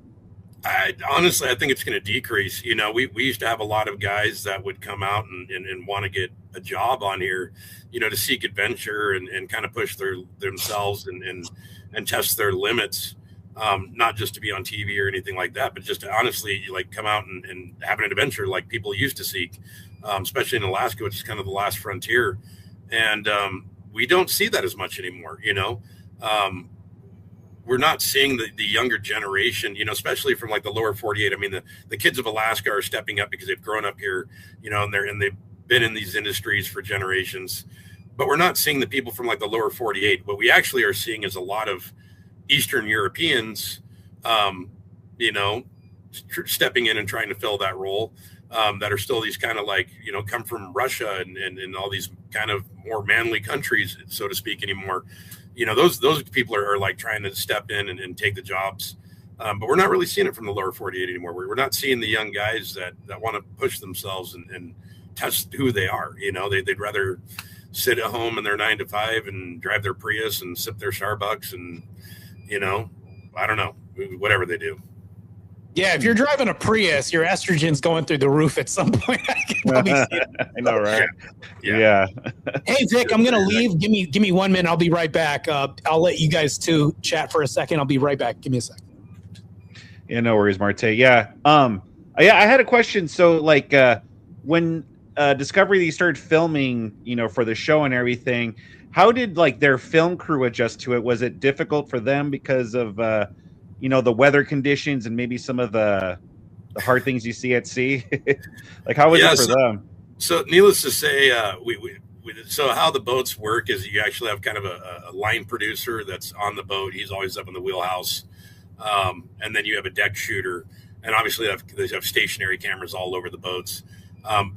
Honestly, I think it's going to decrease. We used to have a lot of guys that would come out and want to get a job on here, to seek adventure and kind of push themselves and test their limits. Not just to be on TV or anything like that, but just to honestly like come out and have an adventure like people used to seek, especially in Alaska, which is kind of the last frontier. And we don't see that as much anymore. We're not seeing the younger generation, especially from like the lower 48. The kids of Alaska are stepping up because they've grown up here, and they've been in these industries for generations. but we're not seeing the people from like the lower 48. What we actually are seeing is a lot of Eastern Europeans, you know, stepping in and trying to fill that role, that are still these kind of like, you know, come from Russia and all these kind of more manly countries, so to speak, anymore. You know, those people are like trying to step in and take the jobs. But we're not really seeing it from the lower 48 anymore. We're not seeing the young guys that want to push themselves and test who they are. You know, they'd rather sit at home in their 9 to 5 and drive their Prius and sip their Starbucks and, you know, I don't know, whatever they do. Yeah, if you're driving a Prius, your estrogen's going through the roof at some point. I can probably see it. I know, right? Yeah. Hey, Vic, I'm gonna leave. Give me 1 minute. I'll be right back. I'll let you guys two chat for a second. I'll be right back. Give me a second. Yeah, no worries, Marte. Yeah. I had a question. So, like, when Discovery started filming, you know, for the show and everything, how did like their film crew adjust to it? Was it difficult for them because of you know, the weather conditions and maybe some of the hard things you see at sea? Like, how was it for them? So, needless to say, so how the boats work is you actually have kind of a line producer that's on the boat. He's always up in the wheelhouse. And then you have a deck shooter, and obviously they have stationary cameras all over the boats.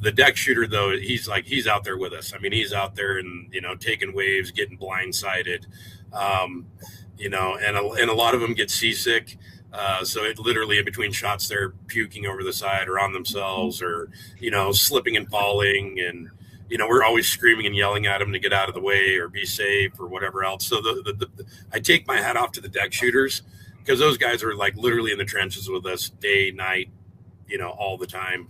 The deck shooter, though, he's out there with us. I mean, he's out there and, you know, taking waves, getting blindsided, you know, and a lot of them get seasick. So it literally in between shots, they're puking over the side or on themselves or, you know, slipping and falling. And, you know, we're always screaming and yelling at them to get out of the way or be safe or whatever else. So I take my hat off to the deck shooters, because those guys are like literally in the trenches with us day, night, you know, all the time.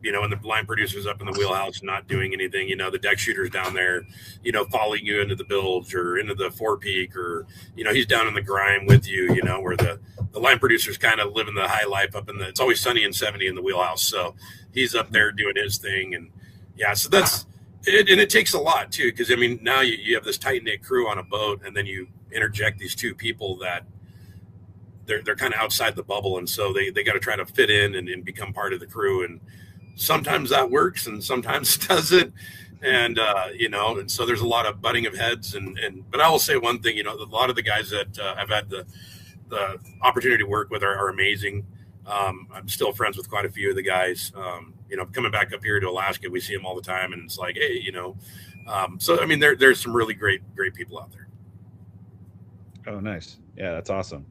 You know, and the line producer's up in the wheelhouse not doing anything. You know, the deck shooter's down there, you know, following you into the bilge or into the forepeak, or, you know, he's down in the grime with you, you know, where the line producer's kind of living the high life up in it's always sunny and 70 in the wheelhouse. So he's up there doing his thing. And yeah, so that's it. And it takes a lot too, because I mean, now you have this tight knit crew on a boat, and then you interject these two people that they're kind of outside the bubble. And so they got to try to fit in and become part of the crew. And sometimes that works and sometimes it doesn't. And, you know, and so there's a lot of butting of heads but I will say one thing, you know, a lot of the guys that I've had the opportunity to work with are amazing. I'm still friends with quite a few of the guys. You know, coming back up here to Alaska, we see them all the time, and it's like, hey, you know, so, I mean, there's some really great people out there. Oh, nice. Yeah, that's awesome.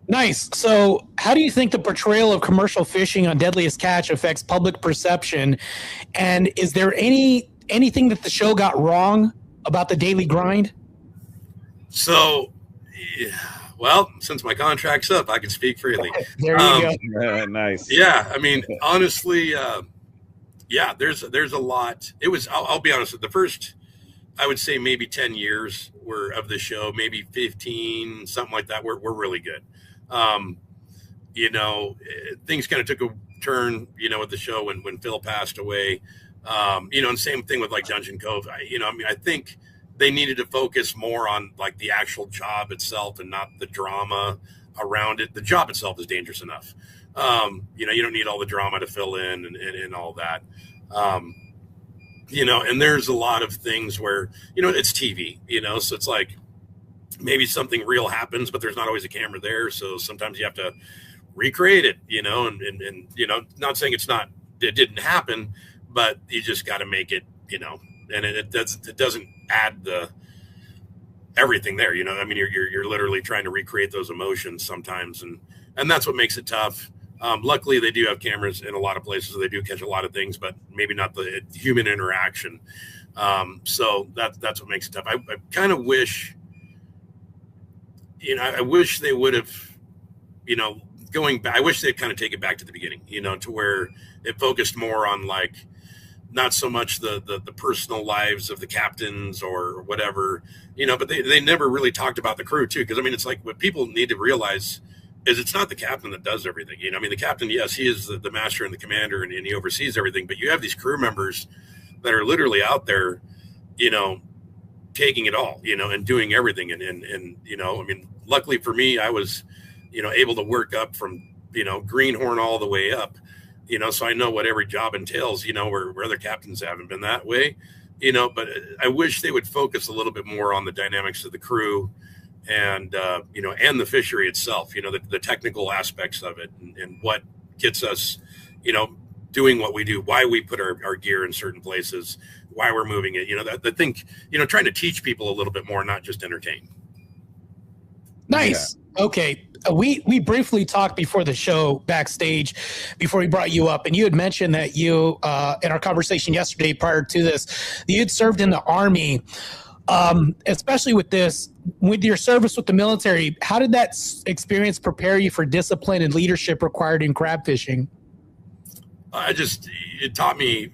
Nice. So how do you think the portrayal of commercial fishing on Deadliest Catch affects public perception? And is there anything that the show got wrong about the daily grind? So, well, since my contract's up, I can speak freely. There you go. Nice. Yeah. I mean, honestly, yeah, there's a lot. It was, I'll be honest, the first, I would say maybe 10 years of the show, maybe 15, something like that. We're really good. You know, things kind of took a turn, you know, with the show when Phil passed away. You know, and same thing with like Dungeon Cove. I think they needed to focus more on like the actual job itself and not the drama around it. The job itself is dangerous enough. You know, you don't need all the drama to fill in and all that. You know, and there's a lot of things where, you know, it's TV, you know, so it's like maybe something real happens, but there's not always a camera there. So sometimes you have to recreate it, you know, and you know, not saying it didn't happen, but you just got to make it, you know, and it doesn't add everything there, you know. I mean, you're literally trying to recreate those emotions sometimes, and that's what makes it tough. Luckily, they do have cameras in a lot of places, so they do catch a lot of things, but maybe not the human interaction. So that's what makes it tough. I kind of wish, you know, I wish they would have, you know, going back. I wish they'd kind of take it back to the beginning, you know, to where it focused more on like not so much the personal lives of the captains or whatever, you know, but they never really talked about the crew too. Because I mean, it's like what people need to realize is it's not the captain that does everything. You know, I mean, the captain, yes, he is the master and the commander and he oversees everything, but you have these crew members that are literally out there, you know, taking it all, you know, and doing everything. And, you know, I mean, luckily for me, I was, you know, able to work up from, you know, greenhorn all the way up. so I know what every job entails, where other captains haven't been that way, but I wish they would focus a little bit more on the dynamics of the crew and, and the fishery itself, the technical aspects of it and what gets us, doing what we do, why we put our gear in certain places, why we're moving it, I think, trying to teach people a little bit more, not just entertain. Nice. Yeah. Okay. We briefly talked before the show backstage, before we brought you up, and you had mentioned that you, in our conversation yesterday prior to this, that you had served in the Army. Especially with your service with the military, how did that experience prepare you for discipline and leadership required in crab fishing? It taught me,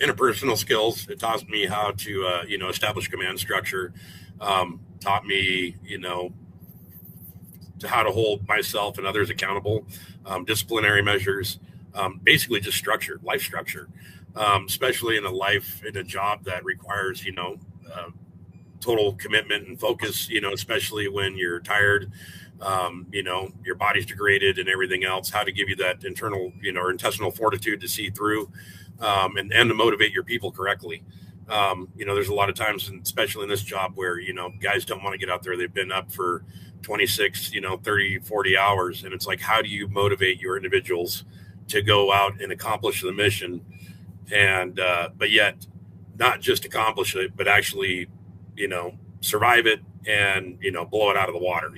interpersonal skills. It taught me how to, establish command structure. Taught me, how to hold myself and others accountable, disciplinary measures, basically just structure, life structure, especially in a job that requires, total commitment and focus, especially when you're tired, your body's degraded and everything else, how to give you that internal, or intestinal fortitude to see through, and to motivate your people correctly. There's a lot of times, and especially in this job where, guys don't want to get out there. They've been up for 26, 30, 40 hours. And it's like, how do you motivate your individuals to go out and accomplish the mission? And, but yet not just accomplish it, but actually, survive it and, blow it out of the water,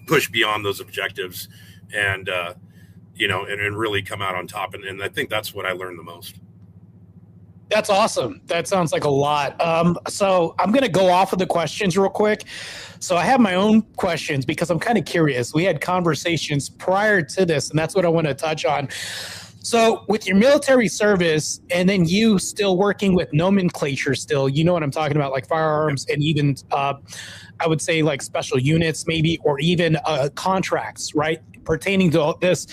push beyond those objectives and, and really come out on top. And I think that's what I learned the most. That's awesome. That sounds like a lot. So I'm going to go off of the questions real quick. So I have my own questions because I'm kind of curious. We had conversations prior to this, and that's what I want to touch on. So with your military service and then you still working with nomenclature still, you know what I'm talking about, like firearms and even I would say like special units maybe, or even contracts, right, pertaining to all this.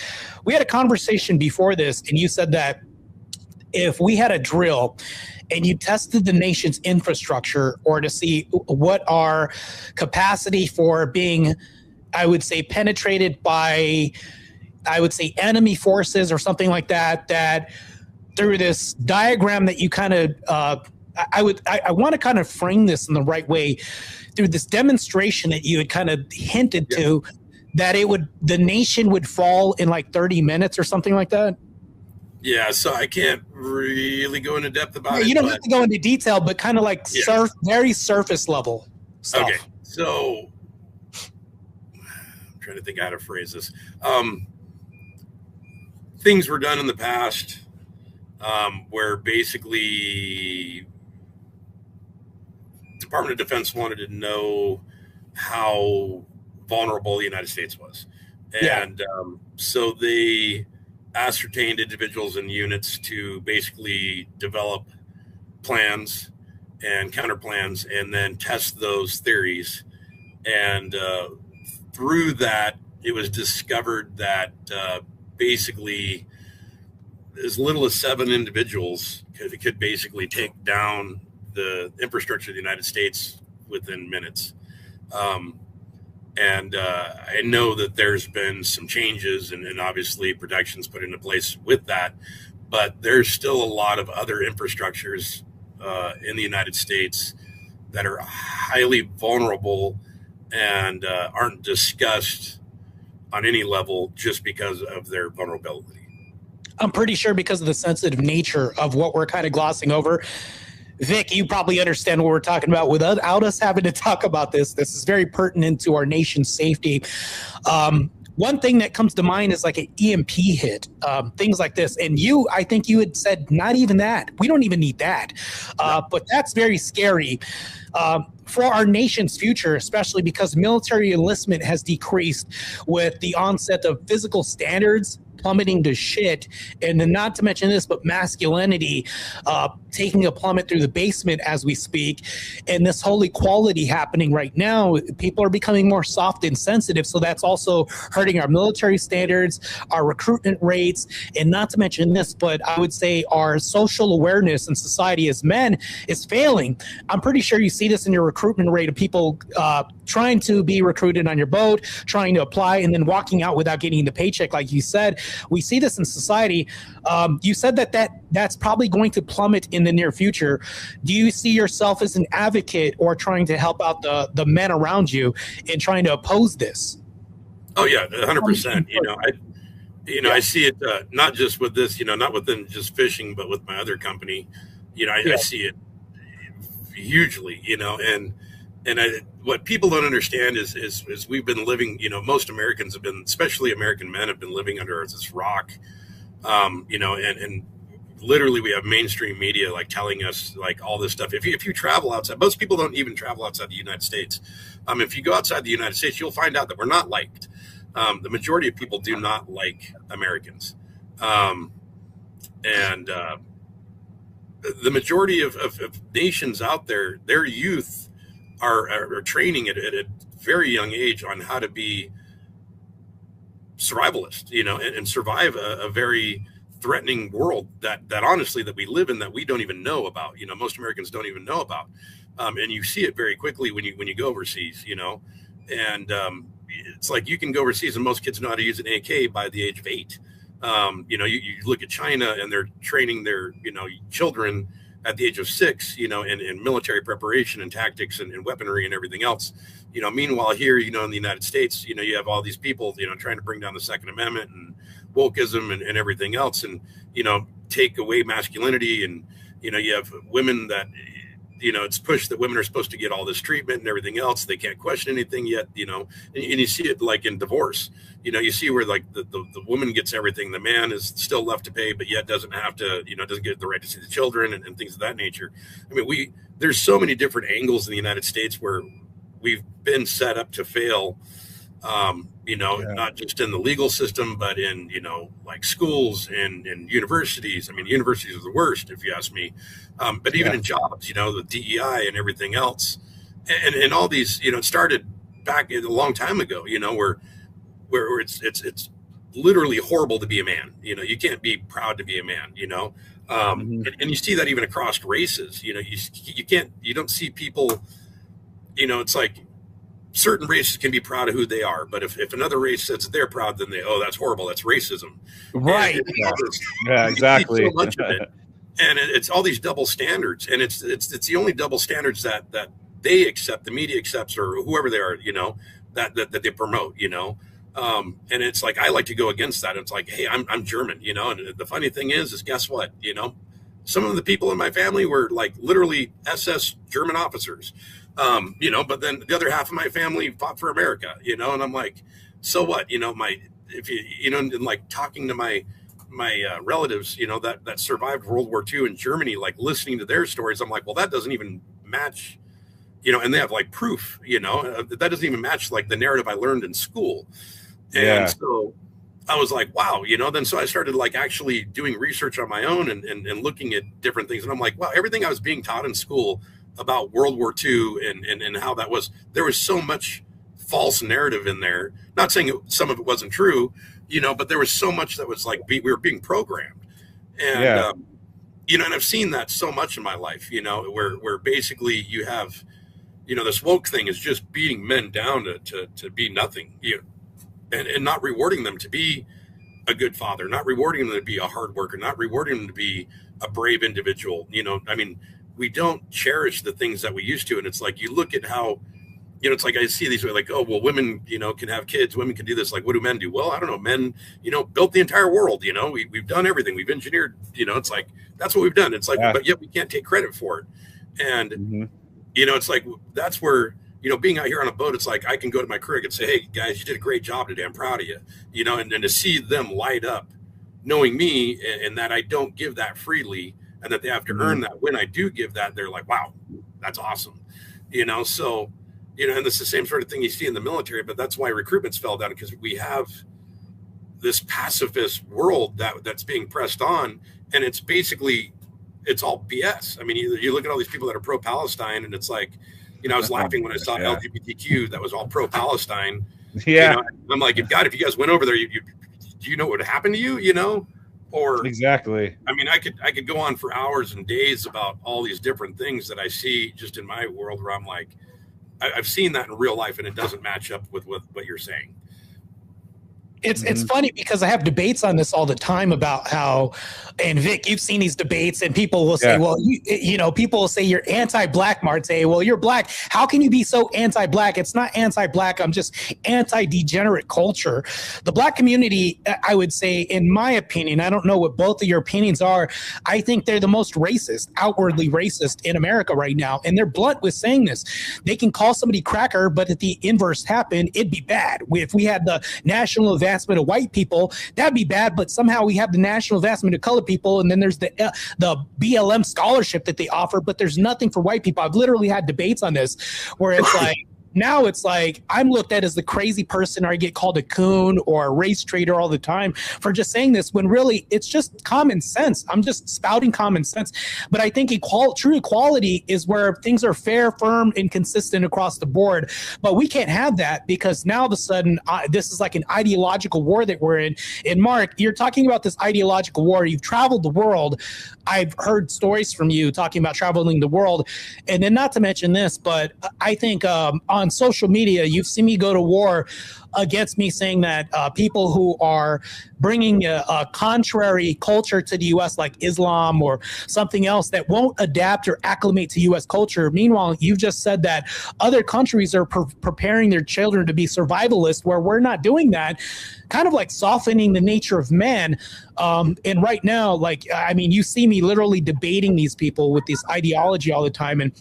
We had a conversation before this, and you said that if we had a drill and you tested the nation's infrastructure or to see what our capacity for being, I would say, penetrated by, I would say, enemy forces or something like that, that through this diagram that you kind of, I want to kind of frame this in the right way through this demonstration that you had kind of hinted to, that the nation would fall in like 30 minutes or something like that. Yeah, so I can't really go into depth about it. You don't have to go into detail, but kind of like very surface level stuff. Okay, so I'm trying to think how to phrase this. Things were done in the past where basically Department of Defense wanted to know how vulnerable the United States was. And so they ascertained individuals and units to basically develop plans and counter plans and then test those theories. And through that, it was discovered that basically as little as 7 individuals could basically take down the infrastructure of the United States within minutes. And I know that there's been some changes and obviously protections put into place with that, but there's still a lot of other infrastructures in the United States that are highly vulnerable and aren't discussed on any level just because of their vulnerability. I'm pretty sure because of the sensitive nature of what we're kind of glossing over. Vic, you probably understand what we're talking about without us having to talk about this. This is very pertinent to our nation's safety. One thing that comes to mind is like an EMP hit, things like this. And I think you had said not even that. We don't even need that. But that's very scary for our nation's future, especially because military enlistment has decreased with the onset of physical standards plummeting to shit, and then not to mention this, but masculinity taking a plummet through the basement as we speak, and this whole equality happening right now. People are becoming more soft and sensitive, so that's also hurting our military standards, our recruitment rates, and not to mention this, but I would say our social awareness in society as men is failing. I'm pretty sure you see this in your recruitment rate of people trying to be recruited on your boat, trying to apply, and then walking out without getting the paycheck, like you said. we see this in society. You said that's probably going to plummet in the near future. Do you see yourself as an advocate or trying to help out the men around you in trying to oppose this? Oh yeah, 100%. I see it not just with this, not within just fishing, but with my other company. I see it hugely. What people don't understand is we've been living. Most Americans have been, especially American men, have been living under this rock. And literally we have mainstream media like telling us like all this stuff. If you travel outside, most people don't even travel outside the United States. If you go outside the United States, you'll find out that we're not liked. The majority of people do not like Americans. The majority of nations out there, their youth are training at a very young age on how to be survivalist, and survive a very threatening world that honestly that we live in that we don't even know about. Most Americans don't even know about. And you see it very quickly when you go overseas, and it's like you can go overseas and most kids know how to use an AK by the age of 8. You look at China and they're training their, children at the age of 6, in military preparation and tactics and weaponry and everything else. Meanwhile here, in the United States, you have all these people, trying to bring down the Second Amendment and wokeism and everything else and, take away masculinity. And, you have women that, it's pushed that women are supposed to get all this treatment and everything else. They can't question anything yet, and you see it like in divorce, you see where like the woman gets everything. The man is still left to pay, but yet doesn't have to, doesn't get the right to see the children and things of that nature. I mean, there's so many different angles in the United States where we've been set up to fail, not just in the legal system, but in, like schools and universities. I mean, universities are the worst, if you ask me. But even in jobs, the DEI and everything else. And all these, it started back a long time ago, where it's literally horrible to be a man. You can't be proud to be a man, and you see that even across races. You don't see people, it's like, certain races can be proud of who they are, but if another race says they're proud, then that's horrible. That's racism. Right. Yeah, exactly. So much of it. And it's all these double standards, and it's the only double standards that they accept, the media accepts, or whoever they are, that they promote, and it's like, I like to go against that. It's like, hey, I'm German, and the funny thing is guess what, some of the people in my family were like literally SS German officers. But then the other half of my family fought for America, and I'm like, so what, and like talking to my relatives, that survived World War II in Germany, like listening to their stories, I'm like, well, that doesn't even match, and they have like proof, that doesn't even match like the narrative I learned in school. And so I was like, wow, then so I started like actually doing research on my own and looking at different things. And I'm like, wow, everything I was being taught in school about World War II and how that was, there was so much false narrative in there. Not saying some of it wasn't true, but there was so much that was like, we were being programmed. And, and I've seen that so much in my life, where basically you have, this woke thing is just beating men down to be nothing, and not rewarding them to be a good father, not rewarding them to be a hard worker, not rewarding them to be a brave individual. We don't cherish the things that we used to. And it's like, you look at how, it's like, I see these like, oh, well, women, can have kids, women can do this. Like, what do men do? Well, I don't know. Men, built the entire world, we've done everything. We've engineered, it's like, that's what we've done. It's like, but yet we can't take credit for it. And, it's like, that's where, being out here on a boat, it's like, I can go to my crew and say, hey guys, you did a great job today. I'm proud of you, and to see them light up knowing me and that I don't give that freely, and that they have to earn that. When I do give that, they're like, wow, that's awesome. So, and it's the same sort of thing you see in the military, but that's why recruitment's fell down, because we have this pacifist world that's being pressed on. And it's basically, it's all BS. I mean, you look at all these people that are pro-Palestine, and it's like, I was laughing when I saw LGBTQ that was all pro-Palestine. Yeah. I'm like, if you guys went over there, do you know what would happen to you, Or exactly. I mean, I could go on for hours and days about all these different things that I see just in my world, where I'm like, I've seen that in real life, and it doesn't match up with what you're saying. It's funny because I have debates on this all the time about how, and Vic, you've seen these debates, and people will say, well, you know, people will say you're anti-black, Mart. Say, well, you're black. How can you be so anti-black? It's not anti-black. I'm just anti-degenerate culture. The black community, I would say, in my opinion, I don't know what both of your opinions are. I think they're the most racist, outwardly racist in America right now. And they're blunt with saying this. They can call somebody cracker, but if the inverse happened, it'd be bad. If we had the national advancement of white people, that'd be bad. But somehow we have the national advancement of colored people, and then there's the BLM scholarship that they offer, but there's nothing for white people. I've literally had debates on this where it's like, now it's like I'm looked at as the crazy person, or I get called a coon or a race traitor all the time for just saying this, when really it's just common sense. I'm just spouting common sense. But I think true equality is where things are fair, firm, and consistent across the board. But we can't have that, because now all of a sudden this is like an ideological war that we're in. And Mark, you're talking about this ideological war. You've traveled the world. I've heard stories from you talking about traveling the world. And then not to mention this, but I think on social media, you've seen me go to war against me saying that people who are bringing a contrary culture to the U.S., like Islam or something else that won't adapt or acclimate to U.S. culture. Meanwhile, you've just said that other countries are preparing their children to be survivalists, where we're not doing that, kind of like softening the nature of man. And right now, like, I mean, you see me literally debating these people with this ideology all the time. And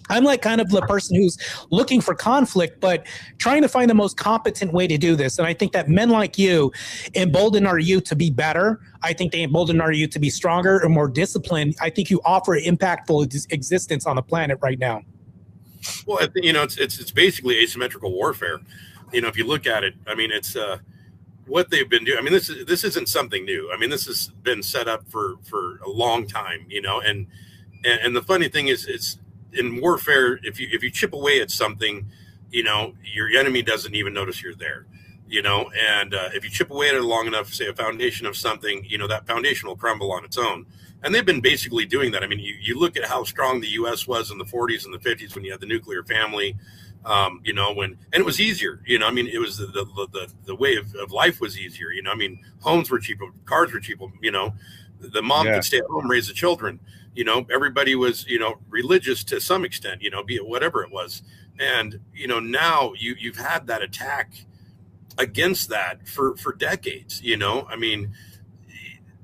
I'm like kind of the person who's looking for conflict, but trying to find the most competent way to do this. And I think that men like you embolden our youth to be better. I think they embolden our youth to be stronger and more disciplined. I think you offer an impactful existence on the planet right now. Well, I think, you know, it's basically asymmetrical warfare. You know, if you look at it, I mean, it's what they've been doing. I mean, this isn't something new. I mean, this has been set up for a long time, you know, and the funny thing is, it's in warfare, if you chip away at something, you know, your enemy doesn't even notice you're there, you know, and if you chip away at it long enough, say a foundation of something, you know, that foundation will crumble on its own. And they've been basically doing that. I mean, you look at how strong the U.S. was in the 40s and the 50s when you had the nuclear family, you know, and it was easier, you know, I mean, it was the way of life was easier, you know, I mean, homes were cheaper, cars were cheaper, you know, the mom could stay at home, raise the children. You know, everybody was, you know, religious to some extent, you know, be it whatever it was. And, you know, now you've had that attack against that for decades, you know, I mean,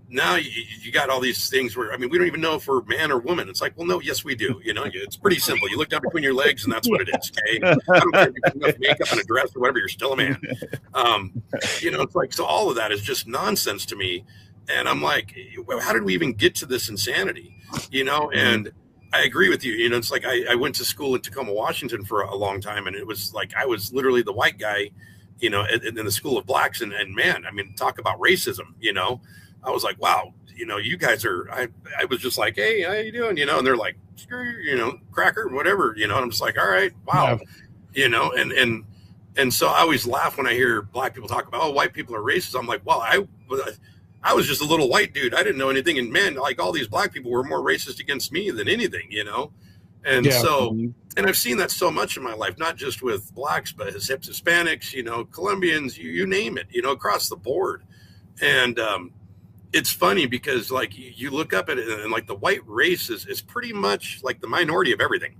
now you got all these things where, I mean, we don't even know if we're man or woman. It's like, well, no, yes, we do. You know, it's pretty simple. You look down between your legs and that's what it is. Okay. I don't care if you put enough makeup and a dress or whatever, you're still a man. You know, it's like, so all of that is just nonsense to me. And I'm like, well, how did we even get to this insanity? You know, and I agree with you. You know, it's like I went to school in Tacoma, Washington for a long time. And it was like I was literally the white guy, you know, in the school of blacks. And man, I mean, talk about racism, you know, I was like, wow, you know, you guys are, I was just like, hey, how you doing? You know, and they're like, you know, cracker, whatever, you know, and I'm just like, all right, wow, you know, and so I always laugh when I hear black people talk about, oh, white people are racist. I'm like, well, I was just a little white dude. I didn't know anything. And man, like all these black people were more racist against me than anything, you know? And so, and I've seen that so much in my life, not just with blacks, but Hispanics, you know, Colombians, you name it, you know, across the board. And it's funny because like you look up at it and like the white race is pretty much like the minority of everything.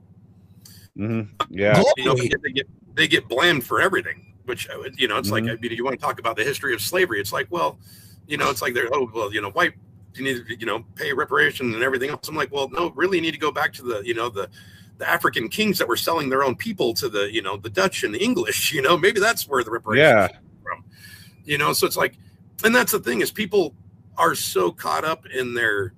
Yeah. You know, they get blamed for everything, which, you know, it's like, I mean, you want to talk about the history of slavery. It's like, well, you know, it's like they're, oh, well, you know, white, you need to, you know, pay reparations and everything else. I'm like, well, no, really need to go back to the, you know, the African kings that were selling their own people to the, you know, the Dutch and the English, you know, maybe that's where the reparations came from, you know? So it's like, and that's the thing is people are so caught up in their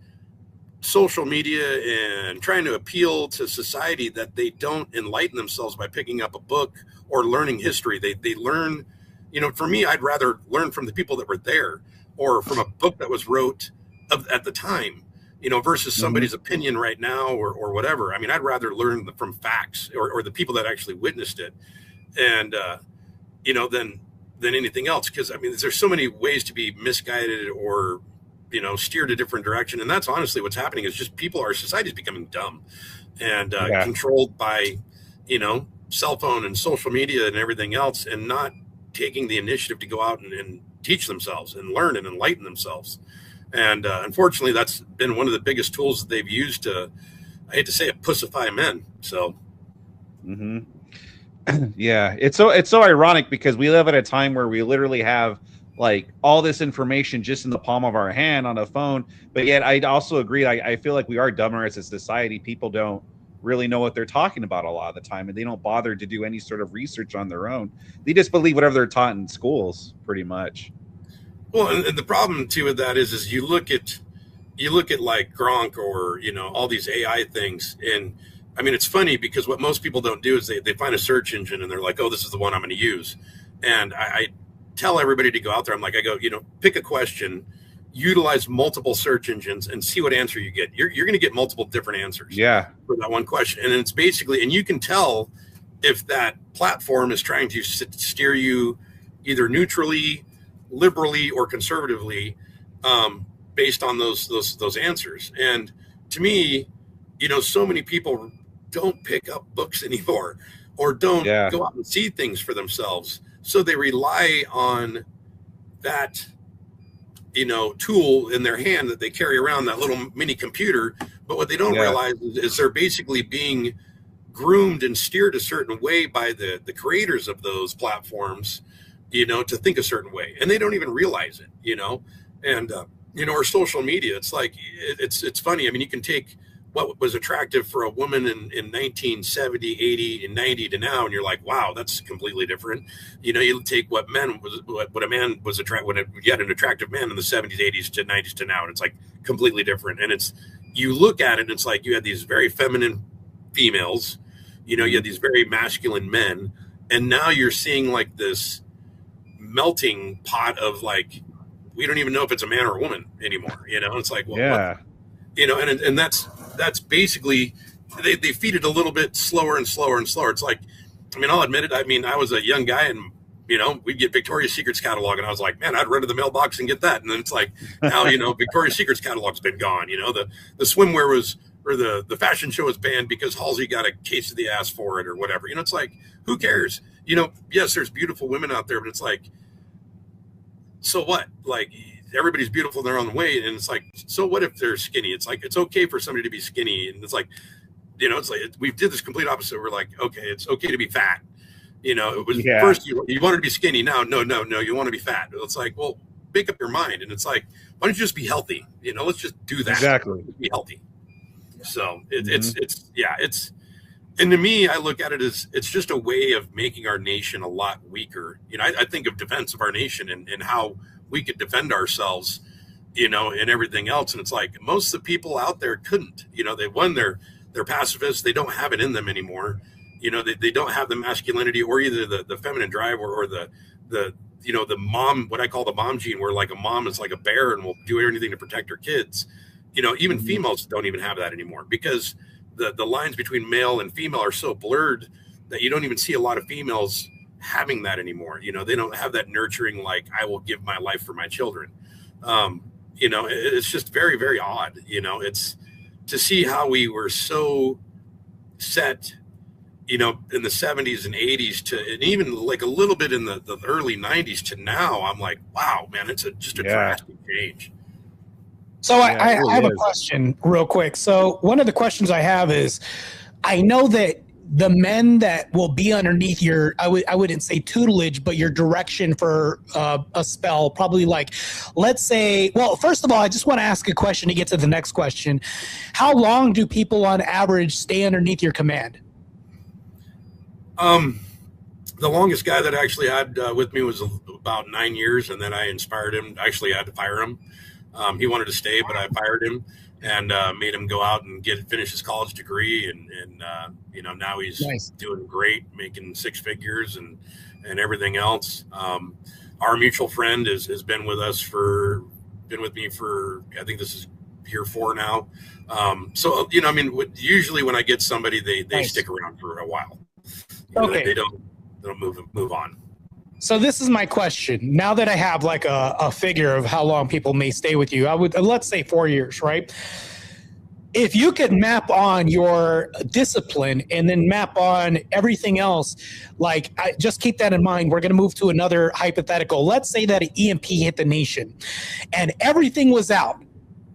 social media and trying to appeal to society that they don't enlighten themselves by picking up a book or learning history. They learn, you know, for me, I'd rather learn from the people that were there or from a book that was wrote at the time, you know, versus somebody's opinion right now or whatever. I mean, I'd rather learn from facts or the people that actually witnessed it. And, you know, than anything else. Cause I mean, there's so many ways to be misguided or, you know, steered a different direction. And that's honestly what's happening is just our society is becoming dumb and controlled by, you know, cell phone and social media and everything else and not taking the initiative to go out and teach themselves and learn and enlighten themselves. And unfortunately, that's been one of the biggest tools that they've used to, I hate to say it, pussify men. So, yeah, it's so ironic because we live at a time where we literally have like all this information just in the palm of our hand on a phone. But yet I also agree. I feel like we are dumber as a society. People don't really know what they're talking about a lot of the time, and they don't bother to do any sort of research on their own. They just believe whatever they're taught in schools, pretty much. Well, and the problem too with that is you look at like Gronk or, you know, all these AI things. And I mean, it's funny because what most people don't do is they find a search engine and they're like, oh, this is the one I'm going to use. And I tell everybody to go out there. I go, you know, pick a question, utilize multiple search engines and see what answer you get. You're going to get multiple different answers for that one question. And it's basically, and you can tell if that platform is trying to steer you either neutrally, liberally, or conservatively, based on those answers. And to me, you know, so many people don't pick up books anymore or don't go out and see things for themselves. So they rely on that, you know, tool in their hand that they carry around, that little mini computer. But what they don't realize is they're basically being groomed and steered a certain way by the creators of those platforms, you know, to think a certain way. And they don't even realize it, you know. And, you know, our social media, it's like, it's funny. I mean, you can take what was attractive for a woman in 1970, 80, and 90 to now, and you're like, wow, that's completely different. You know, you take what a man was when you had an attractive man in the 70s, 80s to 90s to now, and it's like completely different. And it's, you look at it, and it's like you had these very feminine females, you know, you had these very masculine men, and now you're seeing like this melting pot of like, we don't even know if it's a man or a woman anymore. You know, it's like, well, what, you know, and that's basically, they feed it a little bit slower and slower and slower. It's like, I mean, I'll admit it. I mean, I was a young guy and, you know, we'd get Victoria's Secret's catalog and I was like, man, I'd run to the mailbox and get that. And then it's like, now, you know, Victoria's Secret's catalog's been gone. You know, the swimwear was, or the fashion show was banned because Halsey got a case of the ass for it or whatever. You know, it's like, who cares? You know, yes, there's beautiful women out there, but it's like, so what? Like, everybody's beautiful in their own way. And it's like, so what if they're skinny? It's like, it's okay for somebody to be skinny. And it's like, you know, it's like, we did this complete opposite. We're like, okay, it's okay to be fat. You know, it was first you wanted to be skinny. Now, no, you want to be fat. It's like, well, make up your mind. And it's like, why don't you just be healthy? You know, let's just do that. Exactly. Be healthy. So it's, and to me, I look at it as it's just a way of making our nation a lot weaker. You know, I think of defense of our nation and how we could defend ourselves, you know, and everything else. And it's like most of the people out there couldn't, you know, they're pacifists. They don't have it in them anymore. You know, they don't have the masculinity or either the feminine drive or the, you know, the mom, what I call the mom gene, where like a mom is like a bear and will do anything to protect her kids. You know, even females don't even have that anymore because the lines between male and female are so blurred that you don't even see a lot of females having that anymore. You know, they don't have that nurturing, like, I will give my life for my children. You know, it's just very, very odd. You know, it's to see how we were so set, you know, in the 70s and 80s to, and even like a little bit in the early 90s to now. I'm like, wow, man, it's just a drastic change. So I have a question real quick. So one of the questions I have is, I know that the men that will be underneath your, I wouldn't say tutelage, but your direction for a spell, probably like, let's say, well, first of all, I just want to ask a question to get to the next question. How long do people on average stay underneath your command? The longest guy that I actually had with me was about 9 years, and then I inspired him. Actually, I had to fire him. He wanted to stay, but I fired him and made him go out and finish his college degree. And you know, now he's doing great, making six figures and everything else. Our mutual friend has been with me for, I think this is year 4 now. So, you know, I mean, usually when I get somebody, they stick around for a while. You know, they don't move on. So this is my question. Now that I have like a figure of how long people may stay with you, let's say 4 years, right? if you could map on your discipline and then map on everything else, like just keep that in mind. We're going to move to another hypothetical. Let's say that an EMP hit the nation and everything was out.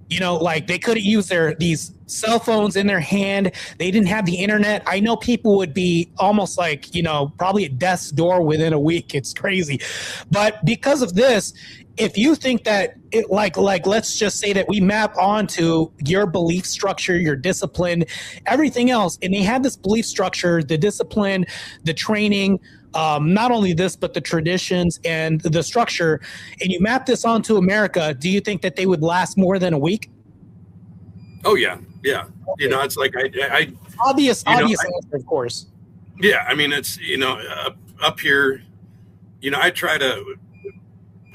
You know, like they couldn't use these cell phones in their hand. They didn't have the internet. I know people would be almost like, you know, probably at death's door within a week. It's crazy. But because of this, if you think that it like let's just say that we map onto your belief structure, your discipline, everything else, and they had this belief structure, the discipline, the training, not only this, but the traditions and the structure, and you map this onto America, do you think that they would last more than a week? Oh, yeah. Yeah. Okay. You know, it's like I obvious answer, of course. Yeah. I mean, it's, you know, up here, you know, I try to,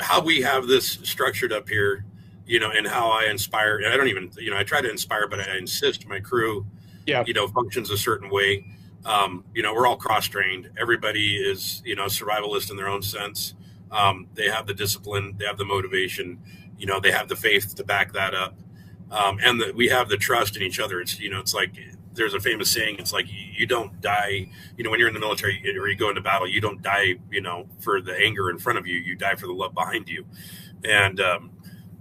how we have this structured up here, you know, and how I inspire, and I don't even, you know, I try to inspire, but I insist my crew, you know, functions a certain way. You know, we're all cross-trained. Everybody is, you know, survivalist in their own sense. They have the discipline, they have the motivation, you know, they have the faith to back that up. And we have the trust in each other. It's, you know, it's like, there's a famous saying, it's like, you don't die, you know, when you're in the military or you go into battle, you don't die, you know, for the anger in front of you, you die for the love behind you. And,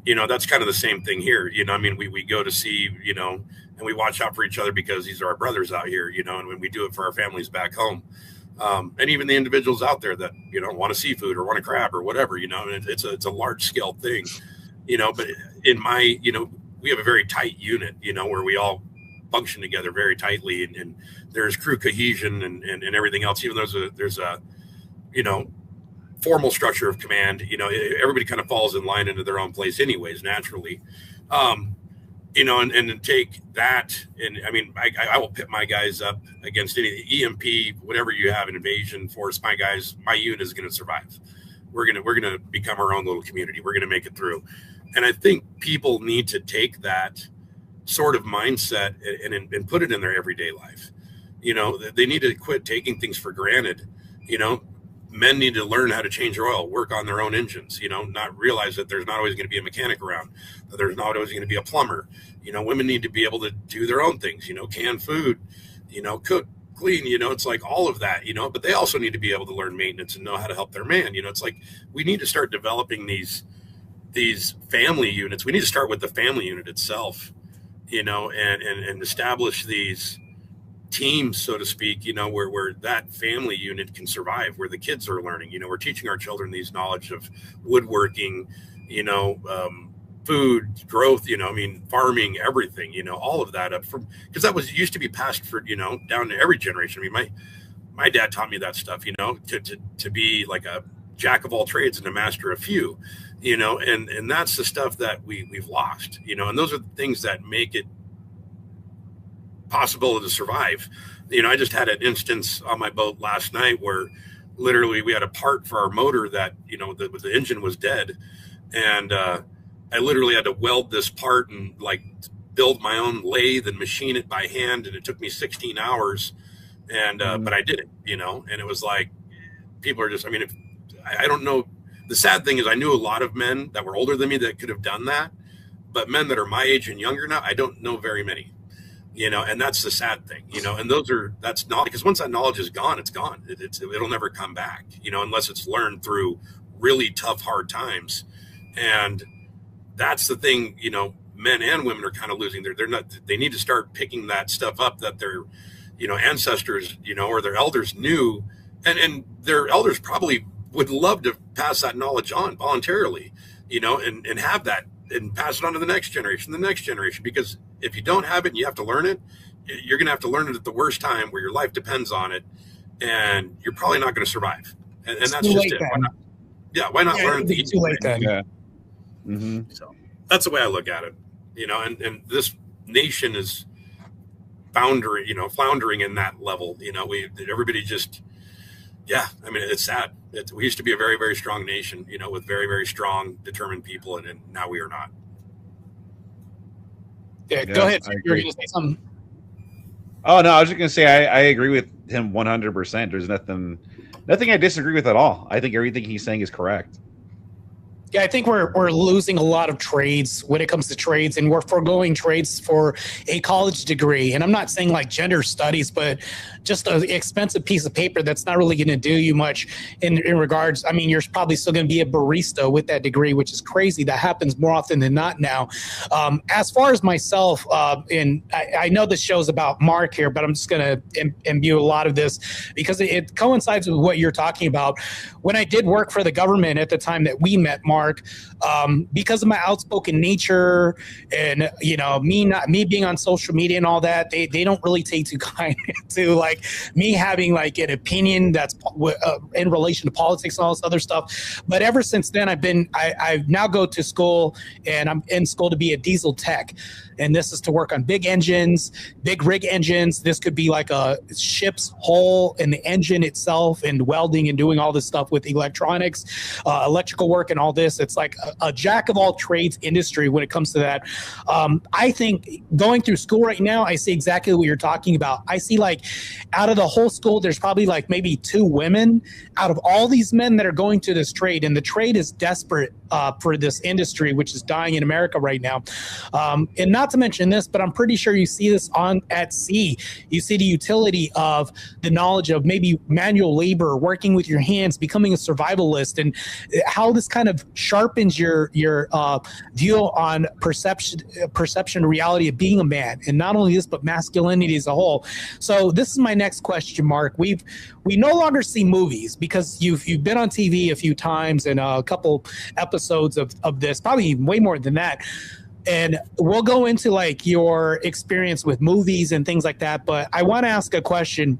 you know, that's kind of the same thing here. You know, I mean, we go to see, you know, and we watch out for each other because these are our brothers out here, you know, and when we do it for our families back home. And even the individuals out there that, you know, want a seafood or want a crab or whatever, you know, it's a large scale thing, you know, but in my, you know, we have a very tight unit, you know, where we all function together very tightly, and there's crew cohesion and everything else, even though there's a, you know, formal structure of command, you know, everybody kind of falls in line into their own place anyways, naturally. You know, and take that, and I mean, I will pit my guys up against any EMP, whatever you have, an invasion force. My guys, my unit is going to survive. We're gonna become our own little community. We're gonna make it through, and I think people need to take that sort of mindset and put it in their everyday life. You know, they need to quit taking things for granted. You know, men need to learn how to change oil, work on their own engines, you know, not realize that there's not always going to be a mechanic around, that there's not always going to be a plumber. You know, women need to be able to do their own things, you know, can food, you know, cook, clean, you know, it's like all of that, you know, but they also need to be able to learn maintenance and know how to help their man. You know, it's like we need to start developing these family units. We need to start with the family unit itself, you know, and establish these teams, so to speak, you know, where that family unit can survive, where the kids are learning. You know, we're teaching our children these knowledge of woodworking, you know, food growth, you know, I mean, farming, everything, you know, all of that up from, because that used to be passed for, you know, down to every generation. I mean, my dad taught me that stuff, you know, to be like a jack of all trades and a master of few, you know, and that's the stuff that we've lost, you know, and those are the things that make it possible to survive. You know, I just had an instance on my boat last night where literally we had a part for our motor that, you know, the engine was dead, and I literally had to weld this part and like build my own lathe and machine it by hand, and it took me 16 hours, and but I did it, you know. And it was like, people are just, I mean, I don't know, the sad thing is I knew a lot of men that were older than me that could have done that, but men that are my age and younger now, I don't know very many. You know, and that's the sad thing, you know, and that's not, because once that knowledge is gone, it's gone. It'll never come back, you know, unless it's learned through really tough, hard times. And that's the thing, you know, men and women are kind of losing. They need to start picking that stuff up that their, you know, ancestors, you know, or their elders knew, and their elders probably would love to pass that knowledge on voluntarily, you know, and have that and pass it on to the next generation, because if you don't have it and you have to learn it, you're going to have to learn it at the worst time where your life depends on it, and you're probably not going to survive. And that's just it. Why not learn it? Too late then. Yeah. Mm-hmm. So that's the way I look at it, you know, and this nation is floundering in that level. You know, everybody just, yeah, I mean, it's sad. We used to be a very, very strong nation, you know, with very, very strong, determined people, and now we are not. Yeah, go ahead. You were going to say something. Oh no, I was just going to say I agree with him 100%. There's nothing I disagree with at all. I think everything he's saying is correct. Yeah, I think we're losing a lot of trades when it comes to trades, and we're foregoing trades for a college degree. And I'm not saying like gender studies, but just an expensive piece of paper that's not really going to do you much in regards. I mean, you're probably still going to be a barista with that degree, which is crazy. That happens more often than not now. As far as myself, and I know this show's about Marc here, but I'm just going to imbue a lot of this because it coincides with what you're talking about. When I did work for the government at the time that we met, Marc, because of my outspoken nature and me being on social media and all that, they don't really take too kind to like me having like an opinion that's in relation to politics and all this other stuff. But ever since then, I now go to school, and I'm in school to be a diesel tech. And this is to work on big engines, big rig engines. This could be like a ship's hull and the engine itself, and welding and doing all this stuff with electronics, electrical work and all this. It's like a jack of all trades industry when it comes to that. I think going through school right now, I see exactly what you're talking about. I see like out of the whole school, there's probably like maybe 2 women out of all these men that are going to this trade. And the trade is desperate for this industry, which is dying in America right now. And not to mention this, but I'm pretty sure you see this at sea. You see the utility of the knowledge of maybe manual labor, working with your hands, becoming a survivalist, and how this kind of sharpens your view on perception, reality of being a man, and not only this, but masculinity as a whole. So this is my next question, Marc. We no longer see movies because you've been on TV a few times and a couple episodes of this, probably way more than that. And we'll go into like your experience with movies and things like that. But I want to ask a question.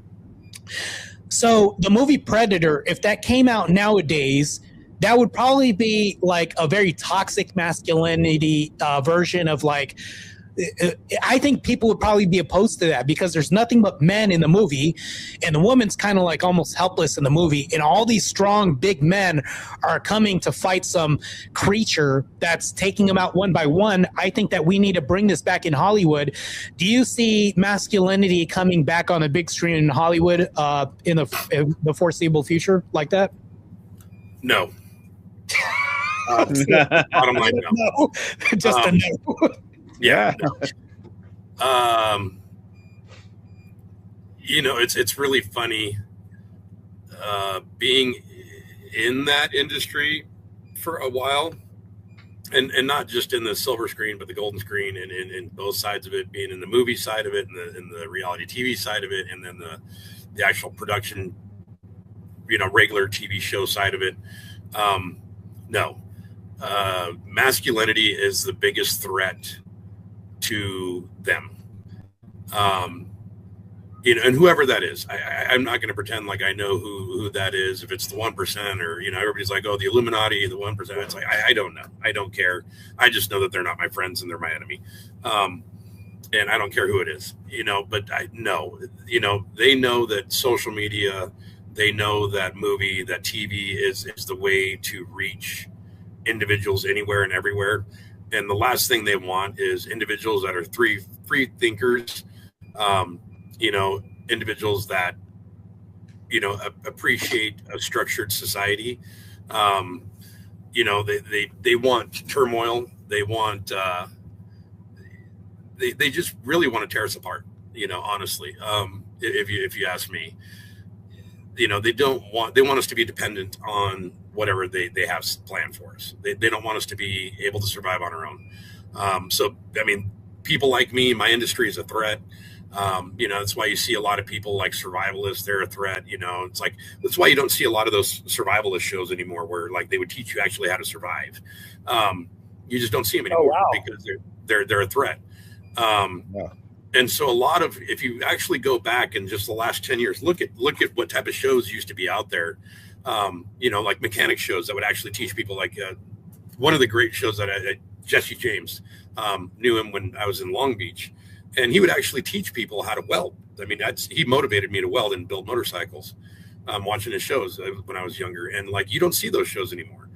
So the movie Predator, if that came out nowadays, that would probably be like a very toxic masculinity version of like, I think people would probably be opposed to that because there's nothing but men in the movie, and the woman's kind of like almost helpless in the movie, and all these strong big men are coming to fight some creature that's taking them out one by one. I think that we need to bring this back in Hollywood. Do you see masculinity coming back on the big screen in Hollywood in the foreseeable future like that? No. Bottom line, no. Just a no. Yeah. No. It's really funny being in that industry for a while, and not just in the silver screen, but the golden screen, and in both sides of it, being in the movie side of it, and the reality TV side of it, and then the actual production, regular TV show side of it. No. Masculinity is the biggest threat to them, and whoever that is. I'm not going to pretend like I know who that is. If it's the 1%, or everybody's like, oh, the Illuminati, the 1%. It's like I don't know. I don't care. I just know that they're not my friends and they're my enemy, and I don't care who it is. But I know. They know that social media, they know that movie, that TV is the way to reach individuals anywhere and everywhere. And the last thing they want is individuals that are free thinkers, individuals that, appreciate a structured society. They want turmoil. They want, they just really want to tear us apart, honestly. If you ask me, they want us to be dependent on whatever they have planned for us. They don't want us to be able to survive on our own. So, people like me, my industry is a threat. That's why you see a lot of people like survivalists. They're a threat. It's like, that's why you don't see a lot of those survivalist shows anymore, where like they would teach you actually how to survive. You just don't see them anymore. Oh, wow. Because they're a threat. Yeah. And so if you actually go back in just the last 10 years, look at what type of shows used to be out there. Like mechanic shows that would actually teach people, like one of the great shows that Jesse James, knew him when I was in Long Beach, and he would actually teach people how to weld. He motivated me to weld and build motorcycles, watching his shows when I was younger. And like, you don't see those shows anymore,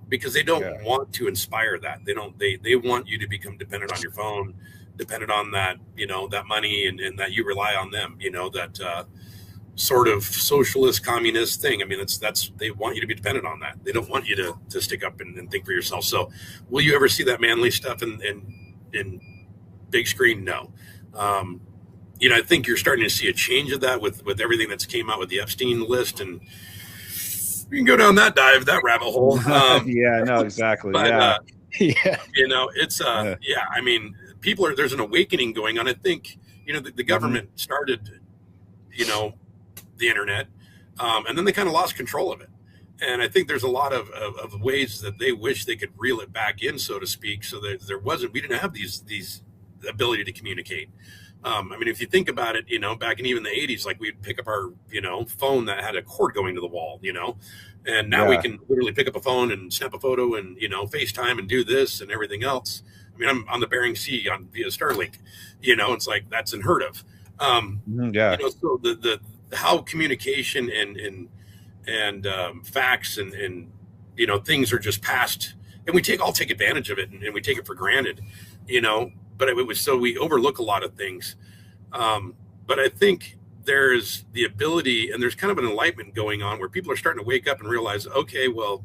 because they don't want to inspire that. They want you to become dependent on your phone, dependent on that, that money, and that you rely on them, sort of socialist communist thing. I mean, that's they want you to be dependent on that. They don't want you to stick up and think for yourself. So will you ever see that manly stuff in big screen? No. I think you're starting to see a change of that with everything that's came out with the Epstein list, and we can go down that rabbit hole. Yeah, no, exactly. But, Yeah. It's I mean, there's an awakening going on. I think, the government started, the internet, and then they kind of lost control of it. And I think there's a lot of ways that they wish they could reel it back in, so to speak, so that we didn't have these ability to communicate. I mean, if you think about it, back in even the 80s, like we'd pick up our, phone that had a cord going to the wall, and now we can literally pick up a phone and snap a photo and, FaceTime and do this and everything else. I mean, I'm on the Bering Sea via Starlink, it's like, that's unheard of. So the how communication and facts and things are just passed, and we all take advantage of it, and we take it for granted, but we overlook a lot of things. But I think there's the ability, and there's kind of an enlightenment going on where people are starting to wake up and realize, okay, well,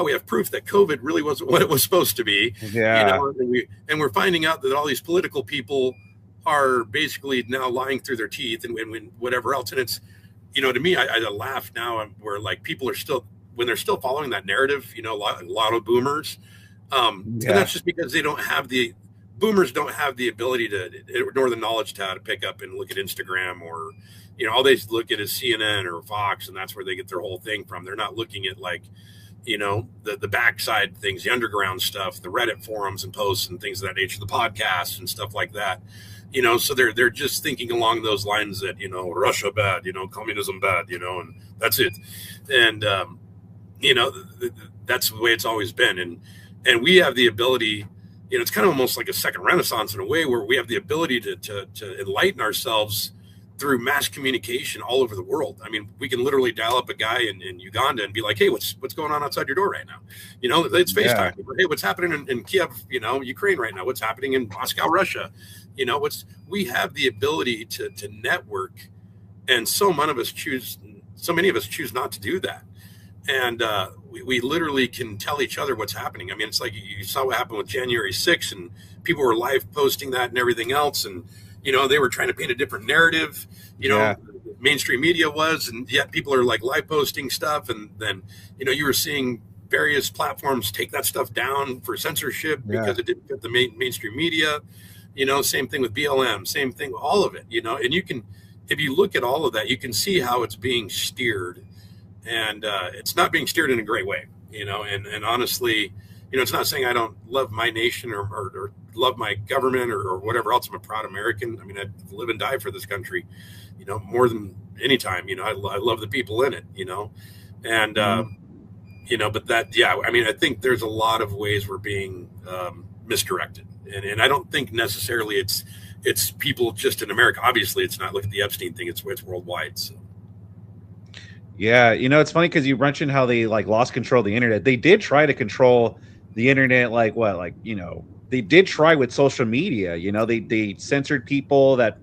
we have proof that COVID really wasn't what it was supposed to be. Yeah. And we're finding out that all these political people are basically now lying through their teeth and whatever else. And it's, to me, I laugh now where like people are still, when they're still following that narrative, a lot of boomers. And that's just because boomers don't have the ability nor the knowledge to how to pick up and look at Instagram, or, all they look at is CNN or Fox, and that's where they get their whole thing from. They're not looking at like, the backside things, the underground stuff, the Reddit forums and posts and things of that nature, the podcasts and stuff like that. So they're just thinking along those lines that, Russia bad, communism bad, and that's it. And, that's the way it's always been. And we have the ability, it's kind of almost like a second renaissance in a way, where we have the ability to enlighten ourselves through mass communication all over the world. I mean, we can literally dial up a guy in Uganda and be like, hey, what's going on outside your door right now? It's FaceTime. Yeah. Hey, what's happening in Kiev, Ukraine right now? What's happening in Moscow, Russia? We have the ability to network, and so many of us choose not to do that. And we literally can tell each other what's happening. I mean, it's like you saw what happened with January 6th, and people were live posting that and everything else. And, they were trying to paint a different narrative, mainstream media was, and yet people are like live posting stuff. And then, you were seeing various platforms take that stuff down for censorship because it didn't fit the mainstream media, same thing with BLM, same thing, all of it, and you can, if you look at all of that, you can see how it's being steered. And it's not being steered in a great way, and honestly, it's not saying I don't love my nation or love my government or whatever else. I'm a proud American. I mean, I live and die for this country, more than any time. I love the people in it, and, but that, I mean, I think there's a lot of ways we're being misdirected. And I don't think necessarily it's people just in America. Obviously, it's not. Look at the Epstein thing. It's worldwide. So. Yeah, it's funny because you mentioned how they like lost control of the internet. They did try to control the internet, they did try with social media. They censored people that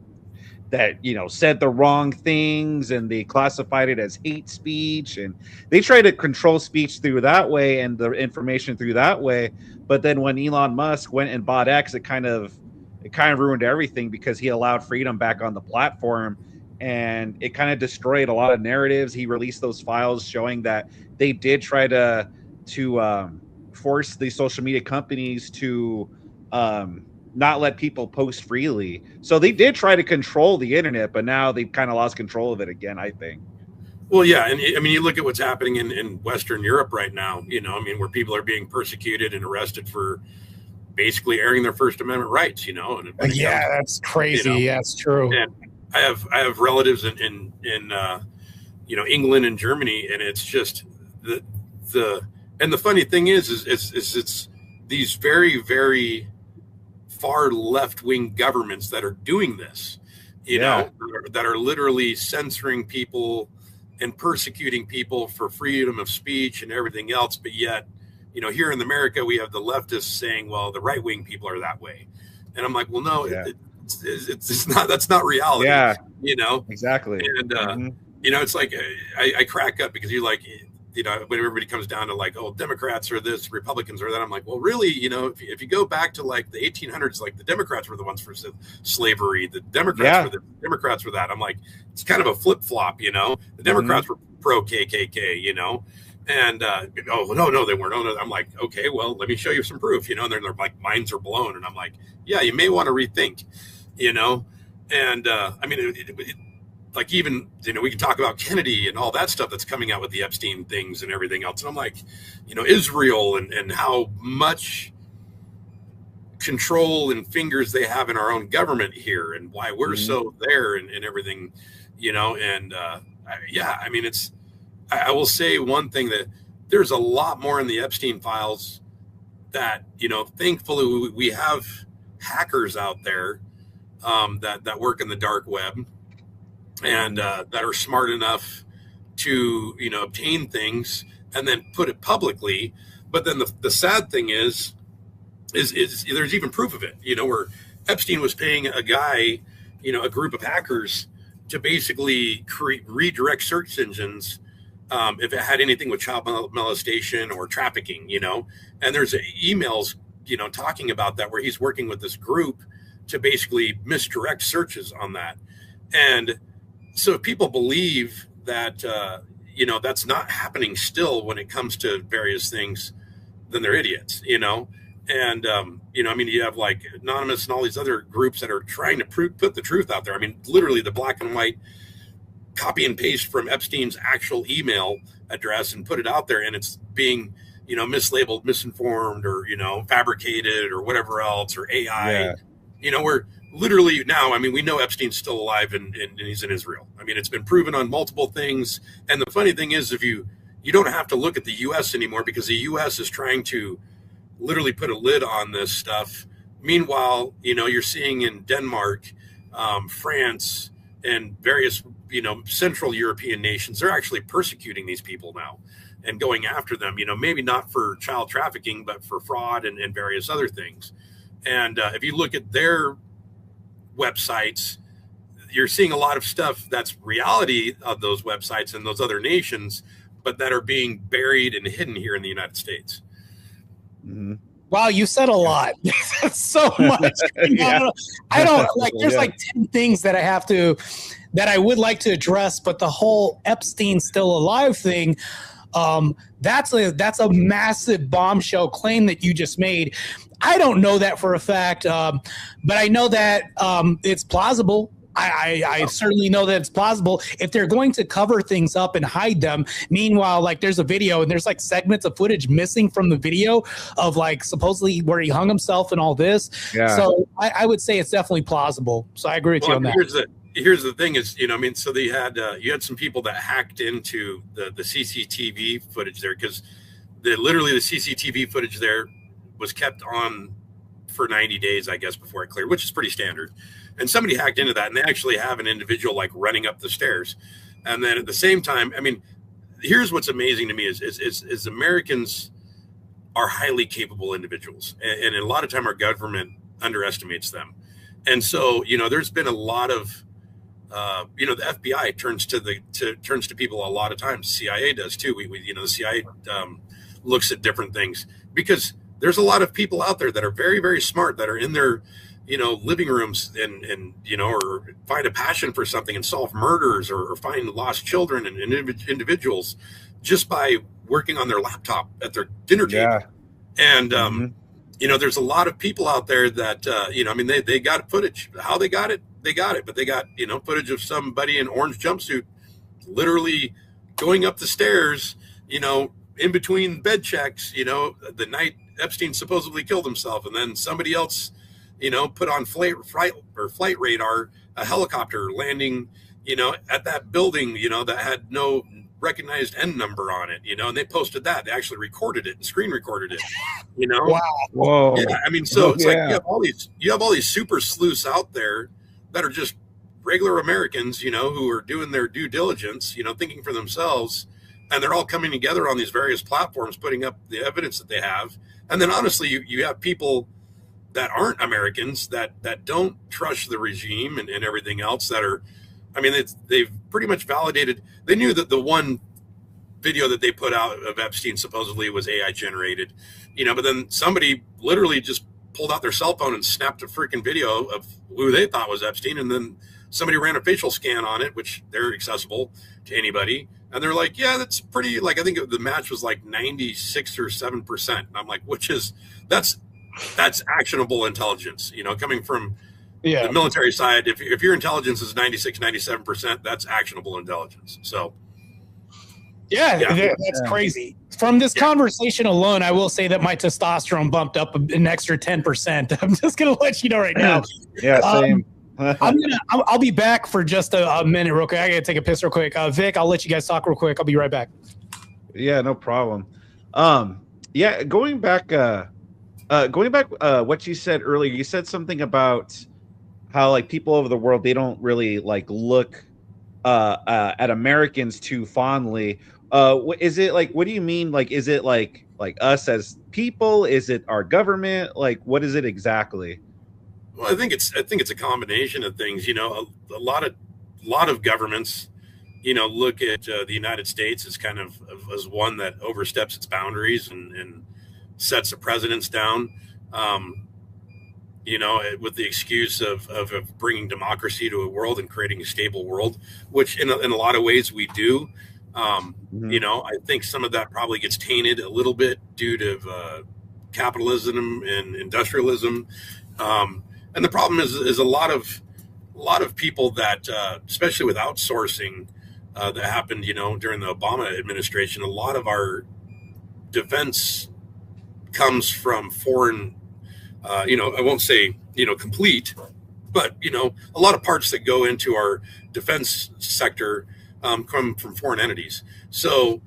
said the wrong things, and they classified it as hate speech, and they tried to control speech through that way and the information through that way. But then when Elon Musk went and bought X, it kind of ruined everything, because he allowed freedom back on the platform. And it kind of destroyed a lot of narratives. He released those files showing that they did try to force the social media companies to not let people post freely. So they did try to control the internet, but now they've kind of lost control of it again, I think. Well, yeah. And I mean, you look at what's happening in Western Europe right now, where people are being persecuted and arrested for basically airing their First Amendment rights, And that's crazy. Yeah, it's true. And I have relatives in England and Germany, and it's just the funny thing is it's these very, very far left-wing governments that are doing this, that are literally censoring people and persecuting people for freedom of speech and everything else. But yet, here in America, we have the leftists saying, well, the right-wing people are that way. And I'm like, well, no, it's not, that's not reality. Yeah, exactly. And it's like I crack up because you like, when everybody comes down to like, oh, Democrats are this, Republicans are that. I'm like, well, really, if you go back to like the 1800s, like the Democrats were the ones for slavery, the Democrats were the Democrats were that. I'm like, it's kind of a flip flop, the Democrats were pro KKK, and oh no, they weren't. Oh, no. I'm like, okay, well, let me show you some proof, and they're like, minds are blown, and I'm like, yeah, you may want to rethink, and I mean, like even, we can talk about Kennedy and all that stuff that's coming out with the Epstein things and everything else. And I'm like, Israel and how much control and fingers they have in our own government here and why we're so there and everything, and I mean, I will say one thing, that there's a lot more in the Epstein files that, thankfully we have hackers out there that work in the dark web and that are smart enough to, obtain things and then put it publicly. But then the sad thing is there's even proof of it, where Epstein was paying a guy, a group of hackers to basically redirect search engines if it had anything with child molestation or trafficking, and there's emails, talking about that, where he's working with this group to basically misdirect searches on that. And so if people believe that, that's not happening still when it comes to various things, then they're idiots, and, I mean, you have like Anonymous and all these other groups that are trying to put the truth out there. I mean, literally the black and white copy and paste from Epstein's actual email address and put it out there, and it's being, mislabeled, misinformed, or, fabricated or whatever else, or AI, we're literally now, I mean, we know Epstein's still alive and he's in Israel. I mean, it's been proven on multiple things. And the funny thing is, if you don't have to look at the US anymore, because the US is trying to literally put a lid on this stuff. Meanwhile, you're seeing in Denmark, France, and various, Central European nations, they're actually persecuting these people now and going after them, maybe not for child trafficking, but for fraud and various other things. And if you look at their websites, you're seeing a lot of stuff that's reality of those websites and those other nations, but that are being buried and hidden here in the United States. Mm-hmm. Wow, you said a lot. That's so much. I don't like, there's like 10 things that I would like to address, but the whole Epstein still alive thing, that's a massive bombshell claim that you just made. I don't know that for a fact, but I know that it's plausible. I certainly know that it's plausible if they're going to cover things up and hide them. Meanwhile, like there's a video and there's like segments of footage missing from the video of like supposedly where he hung himself and all this. Yeah. So I would say it's definitely plausible. So I agree with you on that. Here's the thing is, so they had you had some people that hacked into the CCTV footage there, because literally the CCTV footage there was kept on for 90 days, I guess, before it cleared, which is pretty standard. And somebody hacked into that, and they actually have an individual like running up the stairs. And then at the same time, I mean, here's what's amazing to me is Americans are highly capable individuals, and a lot of time our government underestimates them. And so, there's been a lot of, the FBI turns to people a lot of times. CIA does too. The CIA looks at different things, because there's a lot of people out there that are very, very smart, that are in their, living rooms and or find a passion for something and solve murders or find lost children and individuals just by working on their laptop at their dinner table. And, there's a lot of people out there that, they got footage. How they got it, but they got, footage of somebody in orange jumpsuit literally going up the stairs, in between bed checks, the night Epstein supposedly killed himself, and then somebody else, put on flight radar a helicopter landing, at that building, that had no recognized N number on it, and they posted that. They actually recorded it and screen recorded it, Wow. Whoa. Yeah, I mean, so it's like you have all these super sleuths out there that are just regular Americans, who are doing their due diligence, thinking for themselves, and they're all coming together on these various platforms, putting up the evidence that they have. And then honestly, you have people that aren't Americans that don't trust the regime and everything else, that are, I mean, they've pretty much validated. They knew that the one video that they put out of Epstein supposedly was AI generated, but then somebody literally just pulled out their cell phone and snapped a freaking video of who they thought was Epstein, and then somebody ran a facial scan on it, which they're accessible to anybody, and they're like, yeah, that's pretty, like, I think the match was like 96 or 7%, and I'm like, that's actionable intelligence, coming from the military side. If your intelligence is 96, 97%, that's actionable intelligence. So that's crazy. From this conversation alone, I will say that my testosterone bumped up an extra 10%. I'm just gonna let you know right now. Same. I'll be back for just a minute real quick. I gotta take a piss real quick. Vic, I'll let you guys talk real quick. I'll be right back. Yeah, no problem. Going back what you said earlier, you said something about how, like, people over the world, they don't really like look at Americans too fondly. Is it like, what do you mean? Like, is it like us as people? Is it our government? Like, what is it exactly? Well, I think it's a combination of things. A lot of governments, look at the United States as kind of as one that oversteps its boundaries and sets the precedents down. With the excuse of bringing democracy to a world and creating a stable world, which in a lot of ways we do. I think some of that probably gets tainted a little bit due to capitalism and industrialism. And the problem is a lot of people that, especially with outsourcing that happened, during the Obama administration, a lot of our defense comes from foreign. I won't say, complete, but, a lot of parts that go into our defense sector come from foreign entities. So,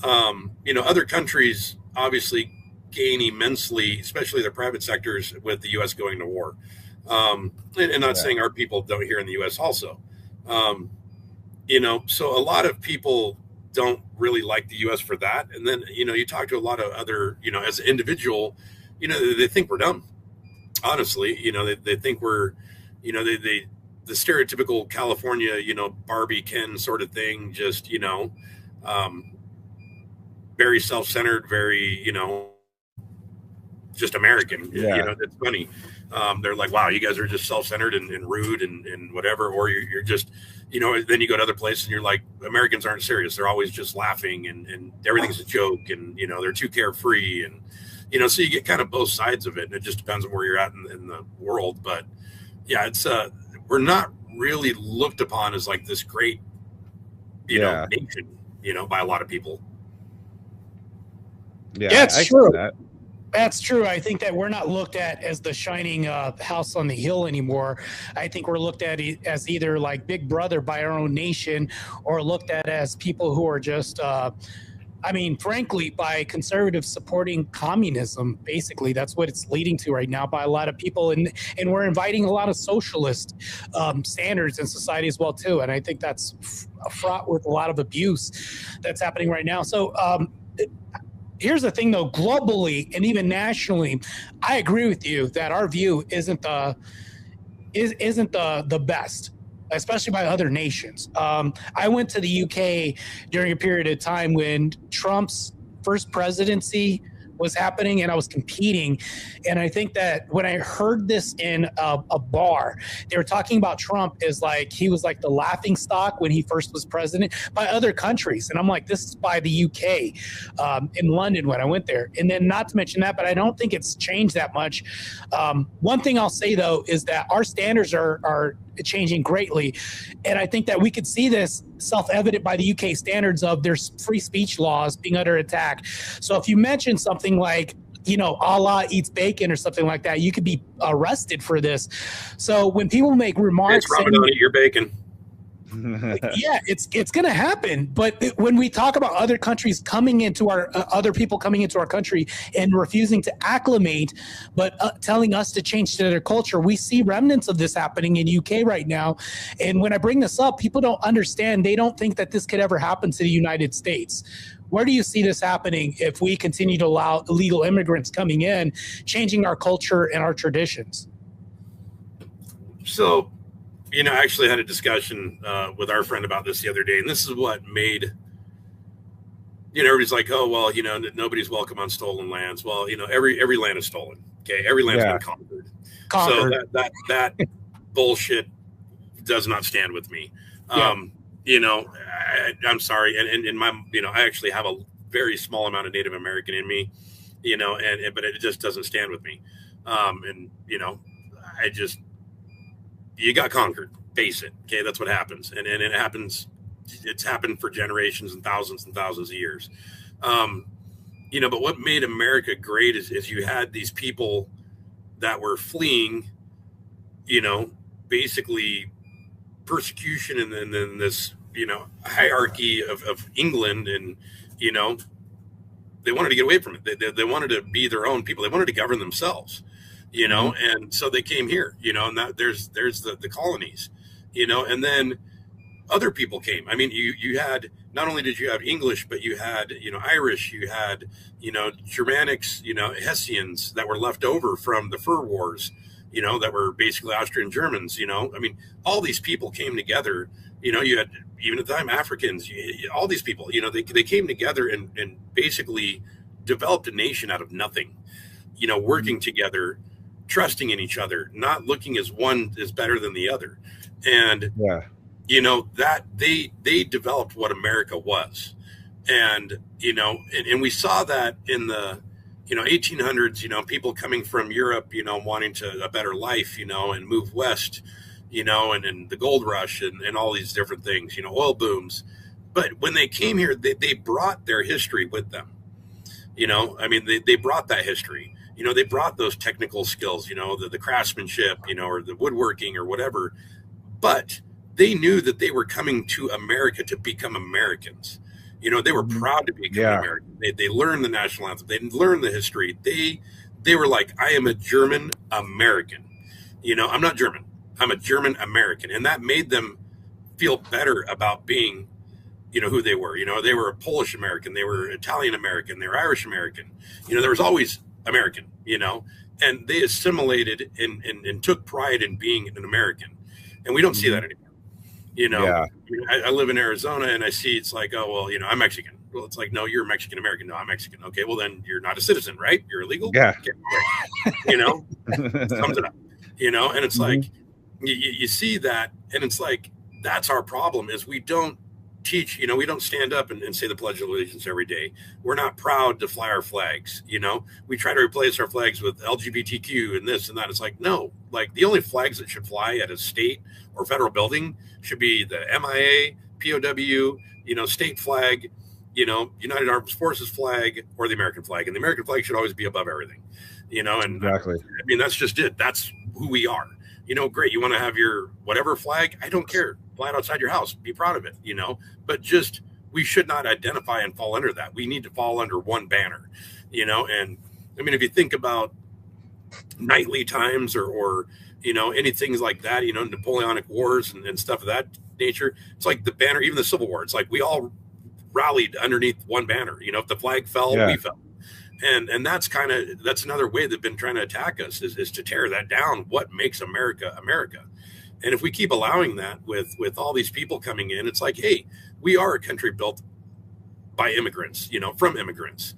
other countries obviously gain immensely, especially their private sectors, with the U.S. going to war. And not saying our people don't here in the U.S. also. So a lot of people don't really like the U.S. for that. And then, you talk to a lot of other, as an individual, they think we're dumb. Honestly, they think we're, the stereotypical California, Barbie Ken sort of thing, just, very self-centered, very, just American. It's funny. They're like, wow, you guys are just self-centered and rude and whatever, or you're just, then you go to other places and you're like, Americans aren't serious. They're always just laughing and everything's a joke, and, they're too carefree, and, so you get kind of both sides of it, and it just depends on where you're at in the world. But yeah, it's we're not really looked upon as like this great, nation, by a lot of people. Yeah, it's true. That's true. I think that we're not looked at as the shining house on the hill anymore. I think we're looked at as either like Big Brother by our own nation, or looked at as people who are just frankly, by conservatives supporting communism. Basically, that's what it's leading to right now by a lot of people. And we're inviting a lot of socialist standards in society as well, too. And I think that's fraught with a lot of abuse that's happening right now. So here's the thing, though, globally and even nationally, I agree with you that our view isn't the best, especially by other nations. I went to the UK during a period of time when Trump's first presidency was happening, and I was competing. And I think that when I heard this in a bar, they were talking about Trump as like he was like the laughing stock when he first was president by other countries. And I'm like, this is by the UK in London when I went there. And then not to mention that, but I don't think it's changed that much. One thing I'll say, though, is that our standards are changing greatly. And I think that we could see this self-evident by the UK standards of their free speech laws being under attack. So if you mention something like, Allah eats bacon or something like that, you could be arrested for this. So when people make remarks, it's rubbing on your bacon. Yeah, it's going to happen. But when we talk about other countries coming into our other people coming into our country and refusing to acclimate, but telling us to change to their culture, we see remnants of this happening in UK right now. And when I bring this up, people don't understand. They don't think that this could ever happen to the United States. Where do you see this happening if we continue to allow illegal immigrants coming in, changing our culture and our traditions? So, I actually had a discussion with our friend about this the other day, and this is what made, everybody's like, oh, well, nobody's welcome on stolen lands. Well, every land is stolen. Okay. Every land's been conquered. So that bullshit does not stand with me. I'm sorry. And in my, I actually have a very small amount of Native American in me, but it just doesn't stand with me. You got conquered, face it. Okay. That's what happens. And it happens. It's happened for generations and thousands of years. But what made America great is you had these people that were fleeing, basically persecution and then this, hierarchy of England. And, they wanted to get away from it. They wanted to be their own people. They wanted to govern themselves, and so they came here, and that there's the colonies, and then other people came. I mean, you had, not only did you have English, but you had, Irish, you had, Germanics, Hessians that were left over from the fur wars, that were basically Austrian Germans, I mean, all these people came together, you had, even at the time, Africans, all these people, they came together and basically developed a nation out of nothing, working together, trusting in each other, not looking as one is better than the other. And, that they developed what America was. And, and we saw that in the, 1800s, people coming from Europe, wanting a better life, and move west, and the gold rush and all these different things, oil booms. But when they came here, they brought their history with them. I mean, they brought that history, they brought those technical skills, the craftsmanship, or the woodworking or whatever. But they knew that they were coming to America to become Americans. They were proud to become American. They learned the national anthem. They learned the history. They were like, I am a German American. I'm not German. I'm a German American. And that made them feel better about being, who they were. They were a Polish American. They were Italian American. They were Irish American. There was always American, and they assimilated and took pride in being an American. And we don't see that anymore. I live in Arizona and I see it's like, oh, well, I'm Mexican. Well, it's like, no, you're Mexican American. No, I'm Mexican. Okay, well, then you're not a citizen, right? You're illegal. Yeah. Okay, sums it up, and it's like, you see that. And it's like, that's our problem is we don't teach, we don't stand up and say the Pledge of Allegiance every day. We're not proud to fly our flags. We try to replace our flags with LGBTQ and this and that. It's like, no, like the only flags that should fly at a state or federal building should be the MIA, POW, state flag, United Armed Forces flag or the American flag. And the American flag should always be above everything, and exactly. I mean, that's just it. That's who we are. Great. You want to have your whatever flag? I don't care. Fly it outside your house. Be proud of it, but just, we should not identify and fall under that. We need to fall under one banner, and I mean, if you think about knightly times or anything like that, Napoleonic wars and stuff of that nature, it's like the banner, even the Civil War, it's like we all rallied underneath one banner. If the flag fell, we fell. And that's that's another way they've been trying to attack us is to tear that down. What makes America, America? And if we keep allowing that with all these people coming in, it's like, hey, we are a country built by immigrants, from immigrants.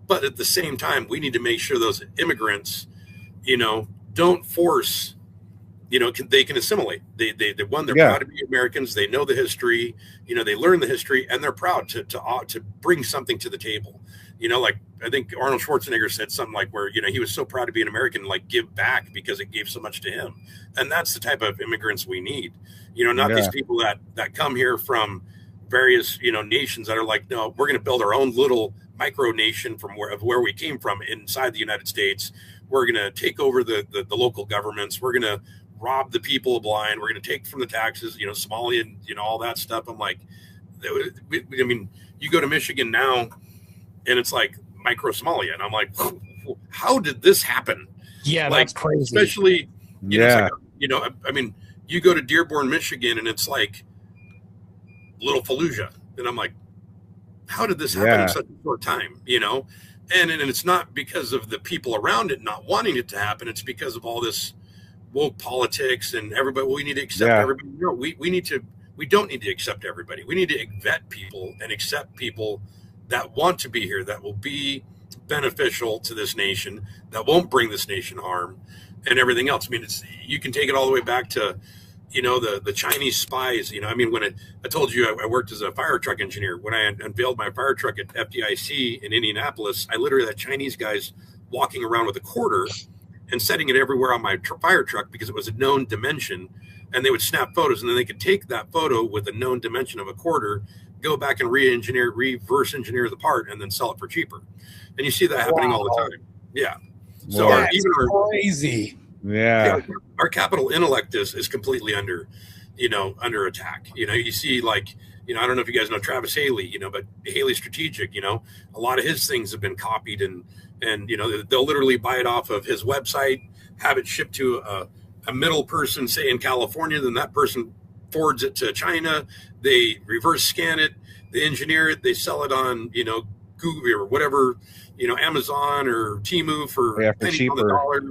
But at the same time, we need to make sure those immigrants, don't force, they can assimilate. They're proud to be Americans. They know the history, they learn the history, and they're proud to bring something to the table. Like I think Arnold Schwarzenegger said something like where, he was so proud to be an American, like give back because it gave so much to him. And that's the type of immigrants we need, not these people that come here from various, nations that are like, no, we're going to build our own little micro nation from where we came from inside the United States. We're going to take over the local governments. We're going to rob the people blind. We're going to take from the taxes, Somalia, and, all that stuff. I'm like, I mean, you go to Michigan now and it's like micro Somalia. And I'm like, how did this happen? Yeah, like, that's crazy. Especially, I mean, you go to Dearborn, Michigan, and it's like little Fallujah. And I'm like, how did this happen in such a short time? And it's not because of the people around it not wanting it to happen. It's because of all this woke politics and everybody, well, we need to accept everybody. No, we don't need to accept everybody. We need to vet people and accept people that want to be here, that will be beneficial to this nation, that won't bring this nation harm and everything else. I mean, you can take it all the way back to, the Chinese spies. I mean, when I told you I worked as a fire truck engineer, when I unveiled my fire truck at FDIC in Indianapolis, I literally had Chinese guys walking around with a quarter and setting it everywhere on my fire truck because it was a known dimension, and they would snap photos, and then they could take that photo with a known dimension of a quarter, go back and reverse engineer the part, and then sell it for cheaper. And you see that happening all the time. Yeah. So crazy. Yeah. Our capital intellect is completely under attack. You see, like, I don't know if you guys know Travis Haley, but Haley Strategic, a lot of his things have been copied and they'll literally buy it off of his website, have it shipped to a middle person, say in California, then that person forwards it to China. They reverse scan it, they engineer it, they sell it on, Google or whatever, Amazon or Temu for pennies on the dollar.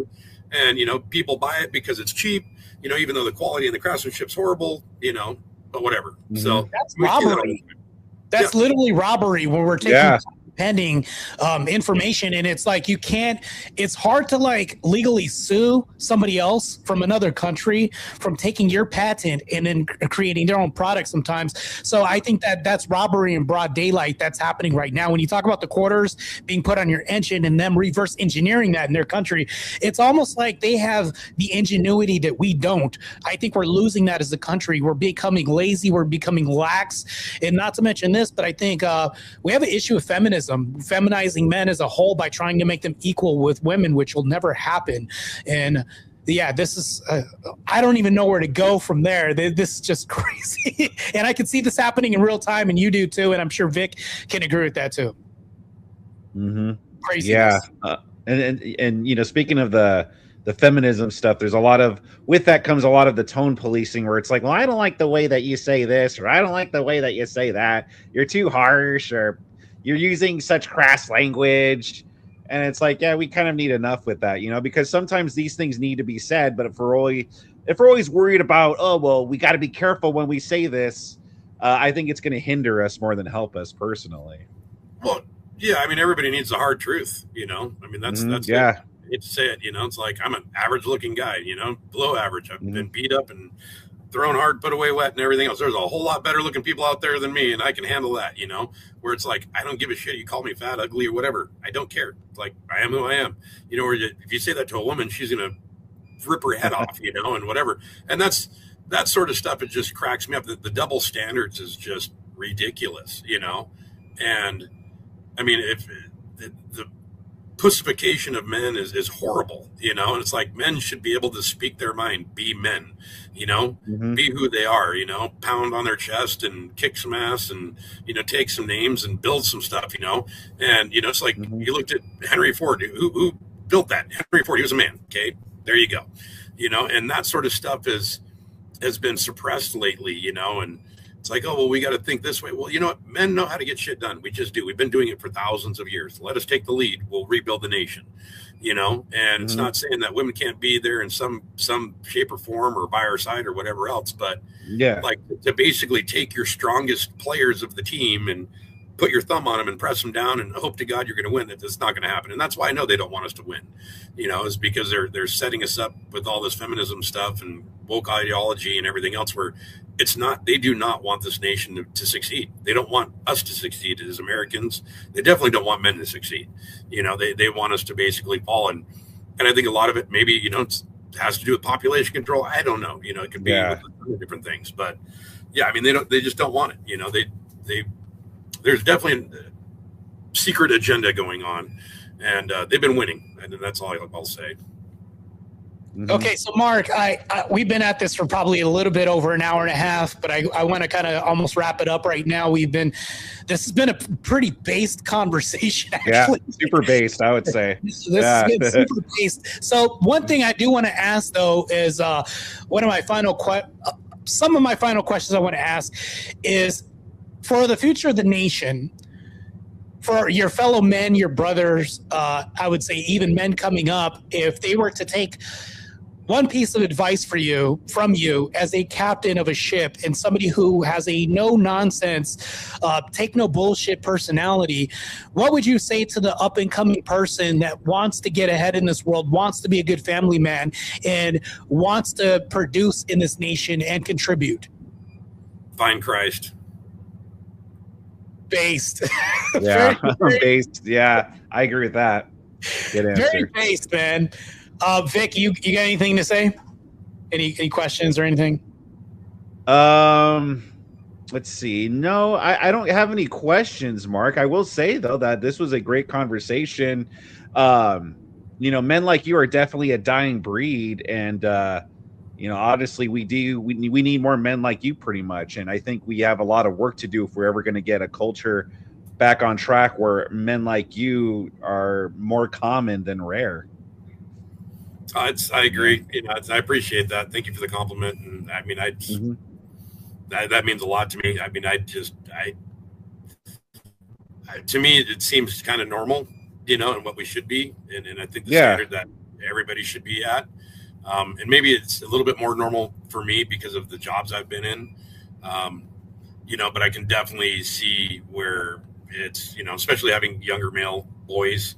And, people buy it because it's cheap, even though the quality and the craftsmanship's horrible, but whatever. Mm-hmm. So that's robbery. That's literally robbery when we're taking pending information, and it's like it's hard to like legally sue somebody else from another country from taking your patent and then creating their own product sometimes. So I think that's robbery in broad daylight that's happening right now. When you talk about the quarters being put on your engine and them reverse engineering that in their country, it's almost like they have the ingenuity that we don't. I think we're losing that as a country. We're becoming lazy, we're becoming lax, and not to mention this, but I think we have an issue with feminism, feminizing men as a whole by trying to make them equal with women, which will never happen. And this is I don't even know where to go from there. This is just crazy. And I can see this happening in real time, and you do too, and I'm sure Vic can agree with that too. Mm-hmm. Craziness. And speaking of the feminism stuff, there's with that comes a lot of the tone policing where it's like, well, I don't like the way that you say this, or I don't like the way that you say that. You're too harsh, or you're using such crass language. And it's like, we kind of need enough with that, because sometimes these things need to be said. But if we're always worried about, oh, well, we got to be careful when we say this, I think it's going to hinder us more than help us personally. Well, yeah, I mean, everybody needs the hard truth, I mean, that's yeah. I hate to say it, it's like I'm an average looking guy, below average. I've been beat up and thrown hard, put away wet, and everything else. There's a whole lot better looking people out there than me, and I can handle that, where it's like, I don't give a shit. You call me fat, ugly, or whatever. I don't care. It's like, I am who I am. Or if you say that to a woman, she's going to rip her head off, and whatever. And that sort of stuff, it just cracks me up. The double standards is just ridiculous, And I mean, if the pussification of men is horrible, and it's like men should be able to speak their mind, be men, be who they are, pound on their chest and kick some ass and, take some names and build some stuff, and, it's like you looked at Henry Ford, who built that. Henry Ford, he was a man. Okay, there you go. And that sort of stuff has been suppressed lately, and it's like, oh, well, we got to think this way. Well, you know what? Men know how to get shit done. We just do. We've been doing it for thousands of years. Let us take the lead. We'll rebuild the nation, and it's not saying that women can't be there in some shape or form or by our side or whatever else. But like to basically take your strongest players of the team and put your thumb on them and press them down and hope to God you're going to win. That's not going to happen. And that's why I know they don't want us to win, is because they're setting us up with all this feminism stuff and woke ideology and everything else where they do not want this nation to succeed. They don't want us to succeed as Americans. They definitely don't want men to succeed. They want us to basically fall. And I think a lot of it maybe, it has to do with population control. I don't know, it could be with different things, but I mean, they just don't want it. There's definitely a secret agenda going on, and they've been winning, and that's all I'll say. Okay, so Marc, we've been at this for probably a little bit over an hour and a half, but I want to kind of almost wrap it up right now. This has been a pretty based conversation, actually. Yeah, super based, I would say. This has been super based. So one thing I do want to ask, though, is some of my final questions I want to ask is, for the future of the nation, for your fellow men, your brothers, I would say even men coming up, if they were to take one piece of advice from you as a captain of a ship and somebody who has a no nonsense, take no bullshit personality, what would you say to the up and coming person that wants to get ahead in this world, wants to be a good family man, and wants to produce in this nation and contribute? Find Christ. Based. Yeah, based. Yeah, I agree with that. Good answer. Very based, man. Vic, you got anything to say? Any questions or anything? Let's see. No, I don't have any questions, Mark. I will say though that this was a great conversation. Men like you are definitely a dying breed, and honestly, we need more men like you, pretty much. And I think we have a lot of work to do if we're ever going to get a culture back on track where men like you are more common than rare. I agree. I appreciate that. Thank you for the compliment. And I mean, that means a lot to me. I mean, to me, it seems kind of normal, and what we should be. And I think the standard that everybody should be at. And maybe it's a little bit more normal for me because of the jobs I've been in. But I can definitely see where it's, especially having younger male boys,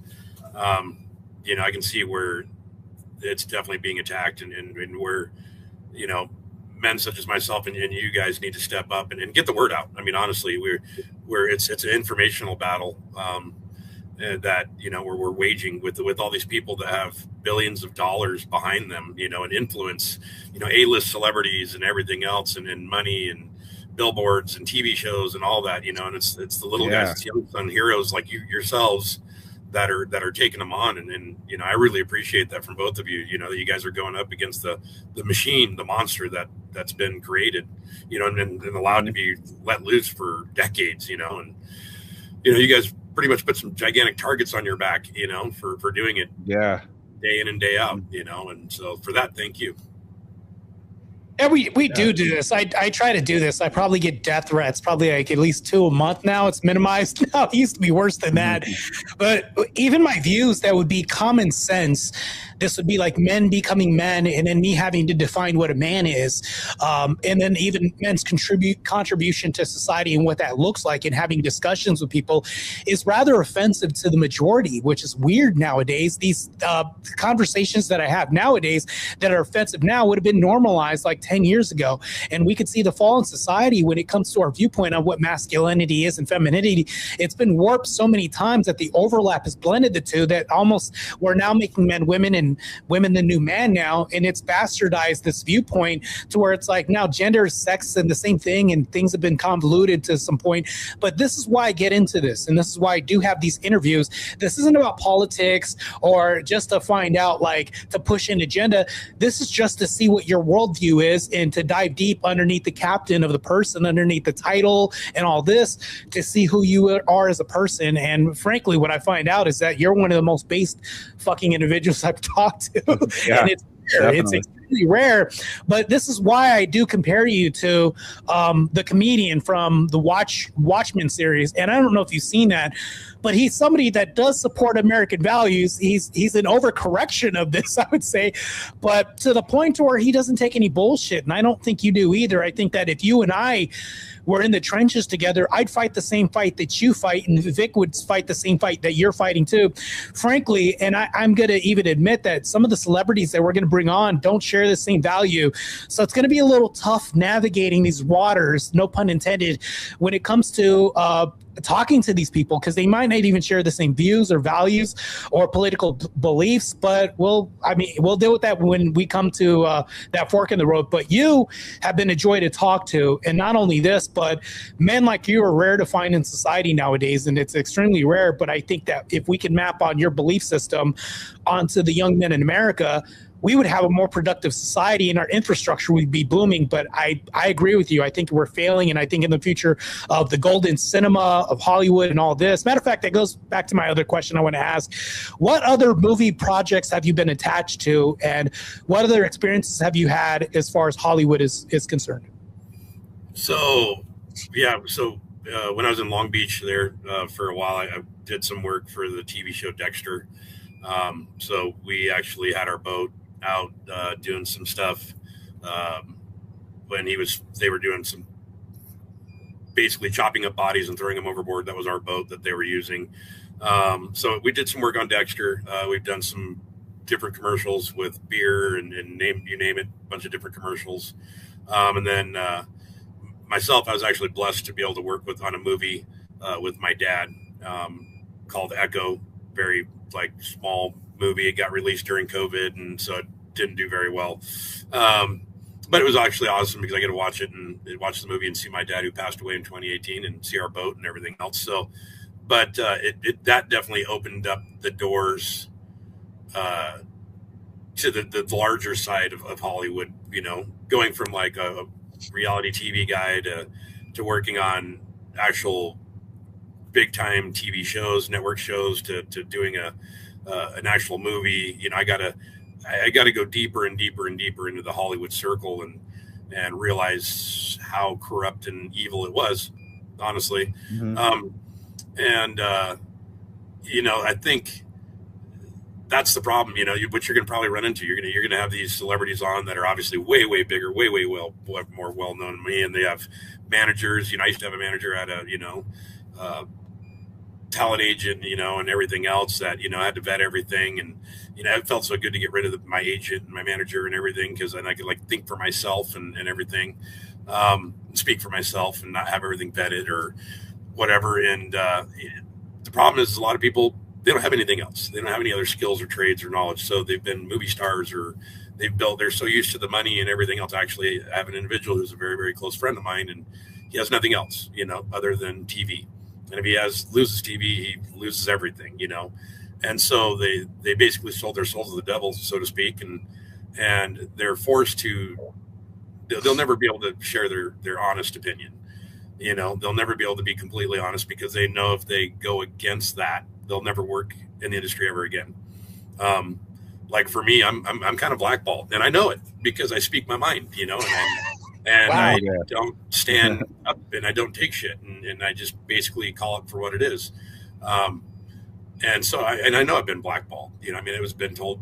I can see where it's definitely being attacked and where, men such as myself and you guys need to step up and get the word out. I mean, honestly, it's an informational battle that, we're waging with all these people that have billions of dollars behind them, and influence, A-list celebrities and everything else and money and billboards and TV shows and all that, and it's the little guys, it's young son heroes like yourselves that are taking them on. And I really appreciate that from both of you, that you guys are going up against the machine, the monster that's been created, and allowed to be let loose for decades, and, you guys pretty much put some gigantic targets on your back, for doing it day in and day out, and so for that, thank you. Yeah, we do this. I try to do this. I probably get death threats, probably like at least 2 a month now. It's minimized now. It used to be worse than that. But even my views, that would be common sense. This would be like men becoming men, and then me having to define what a man is, and then even men's contribution to society and what that looks like, and having discussions with people is rather offensive to the majority, which is weird nowadays. These conversations that I have nowadays that are offensive now would have been normalized like 10 years ago, and we could see the fall in society when it comes to our viewpoint on what masculinity is and femininity. It's been warped so many times that the overlap has blended the two that almost we're now making men women and women the new man now, and it's bastardized this viewpoint to where it's like now gender, sex, and the same thing, and things have been convoluted to some point. But this is why I get into this, and this is why I do have these interviews. This isn't about politics or just to find out, like, to push an agenda. This is just to see what your worldview is and to dive deep underneath the captain of the person, underneath the title and all this, to see who you are as a person. And frankly, what I find out is that you're one of the most based fucking individuals I've talked to. Yeah, and it's rare. It's extremely rare. But this is why I do compare you to the comedian from the Watchmen series. And I don't know if you've seen that, but he's somebody that does support American values. He's an overcorrection of this, I would say, but to the point to where he doesn't take any bullshit. And I don't think you do either. I think that if you and I were in the trenches together, I'd fight the same fight that you fight, and Vic would fight the same fight that you're fighting too, frankly. And I'm going to even admit that some of the celebrities that we're going to bring on don't share the same value. So it's going to be a little tough navigating these waters, no pun intended, when it comes to talking to these people, because they might not even share the same views or values or political beliefs. But we'll deal with that when we come to that fork in the road. But you have been a joy to talk to, and not only this, but men like you are rare to find in society nowadays, and it's extremely rare. But I think that if we can map on your belief system onto the young men in America, we would have a more productive society and our infrastructure would be booming. But I agree with you. I think we're failing. And I think in the future of the golden cinema of Hollywood and all this, matter of fact, that goes back to my other question I want to ask. What other movie projects have you been attached to, and what other experiences have you had as far as Hollywood is concerned? So, yeah. So when I was in Long Beach there for a while, I did some work for the TV show Dexter. So we actually had our boat out doing some stuff when they were doing some basically chopping up bodies and throwing them overboard. That was our boat that they were using. So we did some work on Dexter. We've done some different commercials with beer and you name it, a bunch of different commercials. And then myself, I was actually blessed to be able to work on a movie with my dad called Echo. Very small movie. It got released during COVID, and so it didn't do very well. But it was actually awesome because I get to watch it and watch the movie and see my dad who passed away in 2018 and see our boat and everything else. So, but that definitely opened up the doors to the larger side of Hollywood, going from like a reality TV guy to working on actual big time TV shows, network shows, to doing an actual movie. I gotta go deeper and deeper and deeper into the Hollywood circle and realize how corrupt and evil it was, honestly. Mm-hmm. I think that's the problem, what you're going to probably run into. You're going to have these celebrities on that are obviously way, way bigger, way, way more well-known than me. And they have managers, I used to have a manager at a, talent agent, and everything else that, I had to vet everything. And, it felt so good to get rid of my agent and my manager and everything. Cause then I could think for myself and everything, speak for myself and not have everything vetted or whatever. And, the problem is a lot of people, they don't have anything else. They don't have any other skills or trades or knowledge. So they've been movie stars or they're so used to the money and everything else. Actually, I have an individual who's a very, very close friend of mine, and he has nothing else, other than TV. And if he loses TV, he loses everything, And so they basically sold their souls to the devil, so to speak. And they're forced to, they'll never be able to share their honest opinion. They'll never be able to be completely honest because they know if they go against that, they'll never work in the industry ever again. Like for me, I'm kind of blackballed, and I know it because I speak my mind, and wow, I don't stand up and I don't take shit, and I just basically call it for what it is. And so I know I've been blackballed. It was been told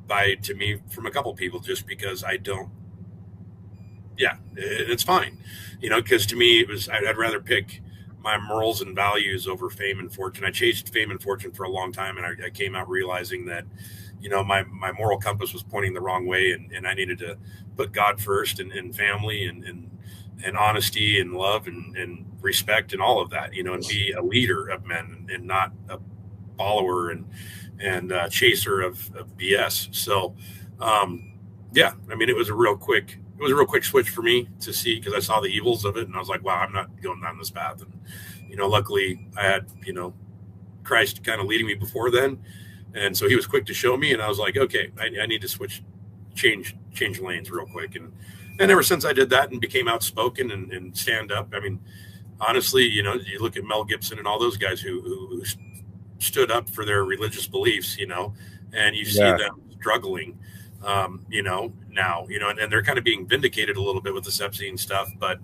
to me from a couple people just because I don't. Yeah, it's fine, because to me I'd rather pick my morals and values over fame and fortune. I chased fame and fortune for a long time, and I came out realizing that, my moral compass was pointing the wrong way, and I needed to put God first and family and honesty and love and respect and all of that, and be a leader of men and not a follower and chaser of BS. So, it was a real quick switch for me to see, because I saw the evils of it and I was like, wow, I'm not going down this path. And, luckily I had, Christ kind of leading me before then. And so he was quick to show me, and I was like, okay, I need to change lanes real quick. And ever since I did that and became outspoken and stand up, honestly, you look at Mel Gibson and all those guys who stood up for their religious beliefs, and you see them struggling, now, and they're kind of being vindicated a little bit with this Epstein stuff. But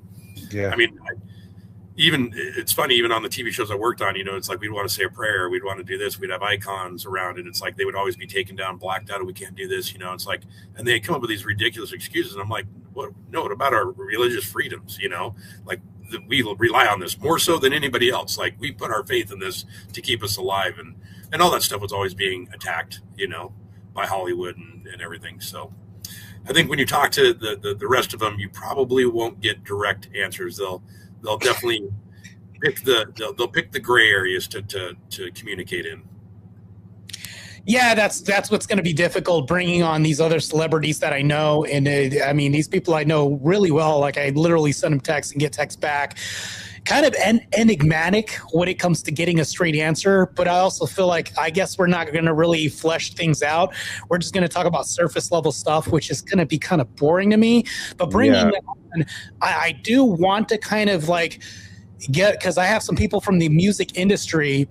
it's funny, even on the TV shows I worked on, it's like, we'd want to say a prayer. We'd want to do this. We'd have icons around, and it's like, they would always be taken down, blacked out. We can't do this, it's like, and they come up with these ridiculous excuses. And I'm like, what about our religious freedoms? Like we rely on this more so than anybody else. Like, we put our faith in this to keep us alive, and all that stuff was always being attacked, by Hollywood and everything. So I think when you talk to the rest of them, you probably won't get direct answers. They'll definitely pick the gray areas to communicate in. Yeah, that's what's going to be difficult, bringing on these other celebrities that I know. And these people I know really well. Like, I literally send them texts and get texts back. Kind of enigmatic when it comes to getting a straight answer. But I also feel like, I guess we're not going to really flesh things out. We're just going to talk about surface level stuff, which is going to be kind of boring to me. But bringing them on, I do want to kind of because I have some people from the music industry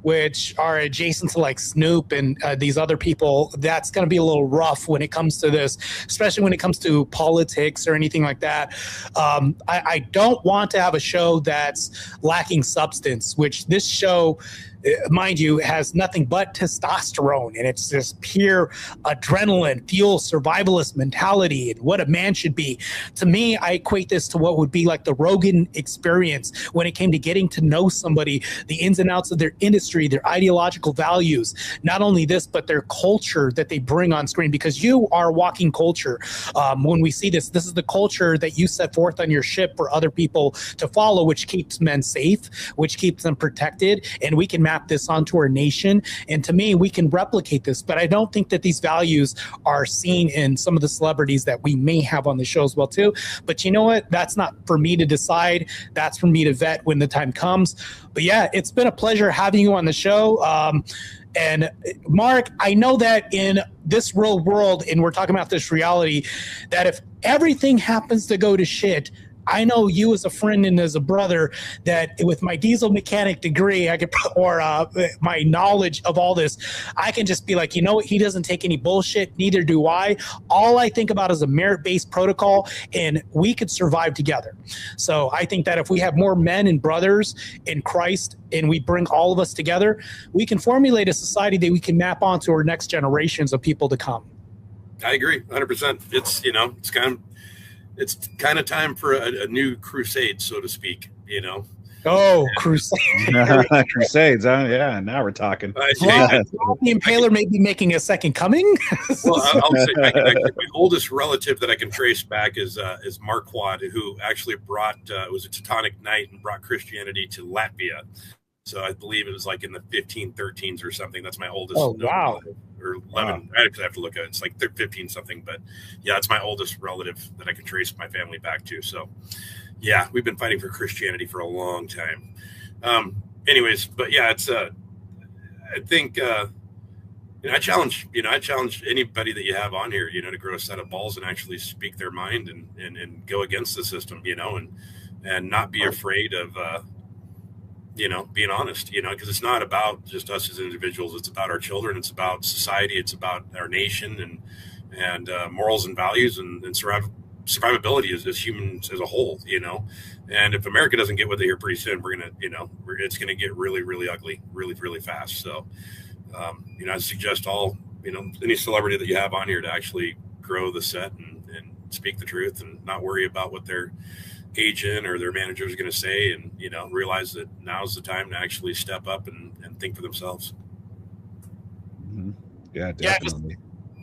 which are adjacent to like Snoop and these other people. That's going to be a little rough when it comes to this, especially when it comes to politics or anything like that. I don't want to have a show that's lacking substance, which this show mind you, has nothing but testosterone, and it's just pure adrenaline, fuel, survivalist mentality, and what a man should be. To me, I equate this to what would be like the Rogan experience when it came to getting to know somebody, the ins and outs of their industry, their ideological values, not only this, but their culture that they bring on screen, because you are walking culture. When we see this is the culture that you set forth on your ship for other people to follow, which keeps men safe, which keeps them protected, and we can map this onto our nation. And to me, we can replicate this, but I don't think that these values are seen in some of the celebrities that we may have on the show as well too. But you know what? That's not for me to decide. That's for me to vet when the time comes. But yeah, it's been a pleasure having you on the show. And Marc, I know that in this real world, and we're talking about this reality, that if everything happens to go to shit, I know you as a friend and as a brother that with my diesel mechanic degree, I could, or my knowledge of all this, I can just be like, you know what? He doesn't take any bullshit. Neither do I. All I think about is a merit-based protocol, and we could survive together. So I think that if we have more men and brothers in Christ, and we bring all of us together, we can formulate a society that we can map onto our next generations of people to come. I agree 100%. It's kind of time for a new crusade, so to speak, Oh, crusade. Crusades, huh? Yeah, now we're talking. The Impaler may be making a second coming. Well, I'll say my oldest relative that I can trace back is Marc, who actually brought, it was a Teutonic Knight and brought Christianity to Latvia. So I believe it was like in the 1513s or something. That's my oldest. Oh, wow. Or 11. Wow. I have to look at it. It's like 15 something. But yeah, it's my oldest relative that I can trace my family back to. So yeah, we've been fighting for Christianity for a long time. Anyways, but yeah, it's I think I challenge anybody that you have on here, to grow a set of balls and actually speak their mind and go against the system, and not be afraid of being honest, because it's not about just us as individuals. It's about our children. It's about society. It's about our nation and morals and values and survivability as humans as a whole, And if America doesn't get with it here pretty soon, we're going to, it's going to get really, really ugly, really, really fast. So, I suggest any celebrity that you have on here to actually grow the set and speak the truth and not worry about what their agent or their manager is going to say, and realize that now's the time to actually step up and think for themselves. Mm-hmm. Yeah, definitely.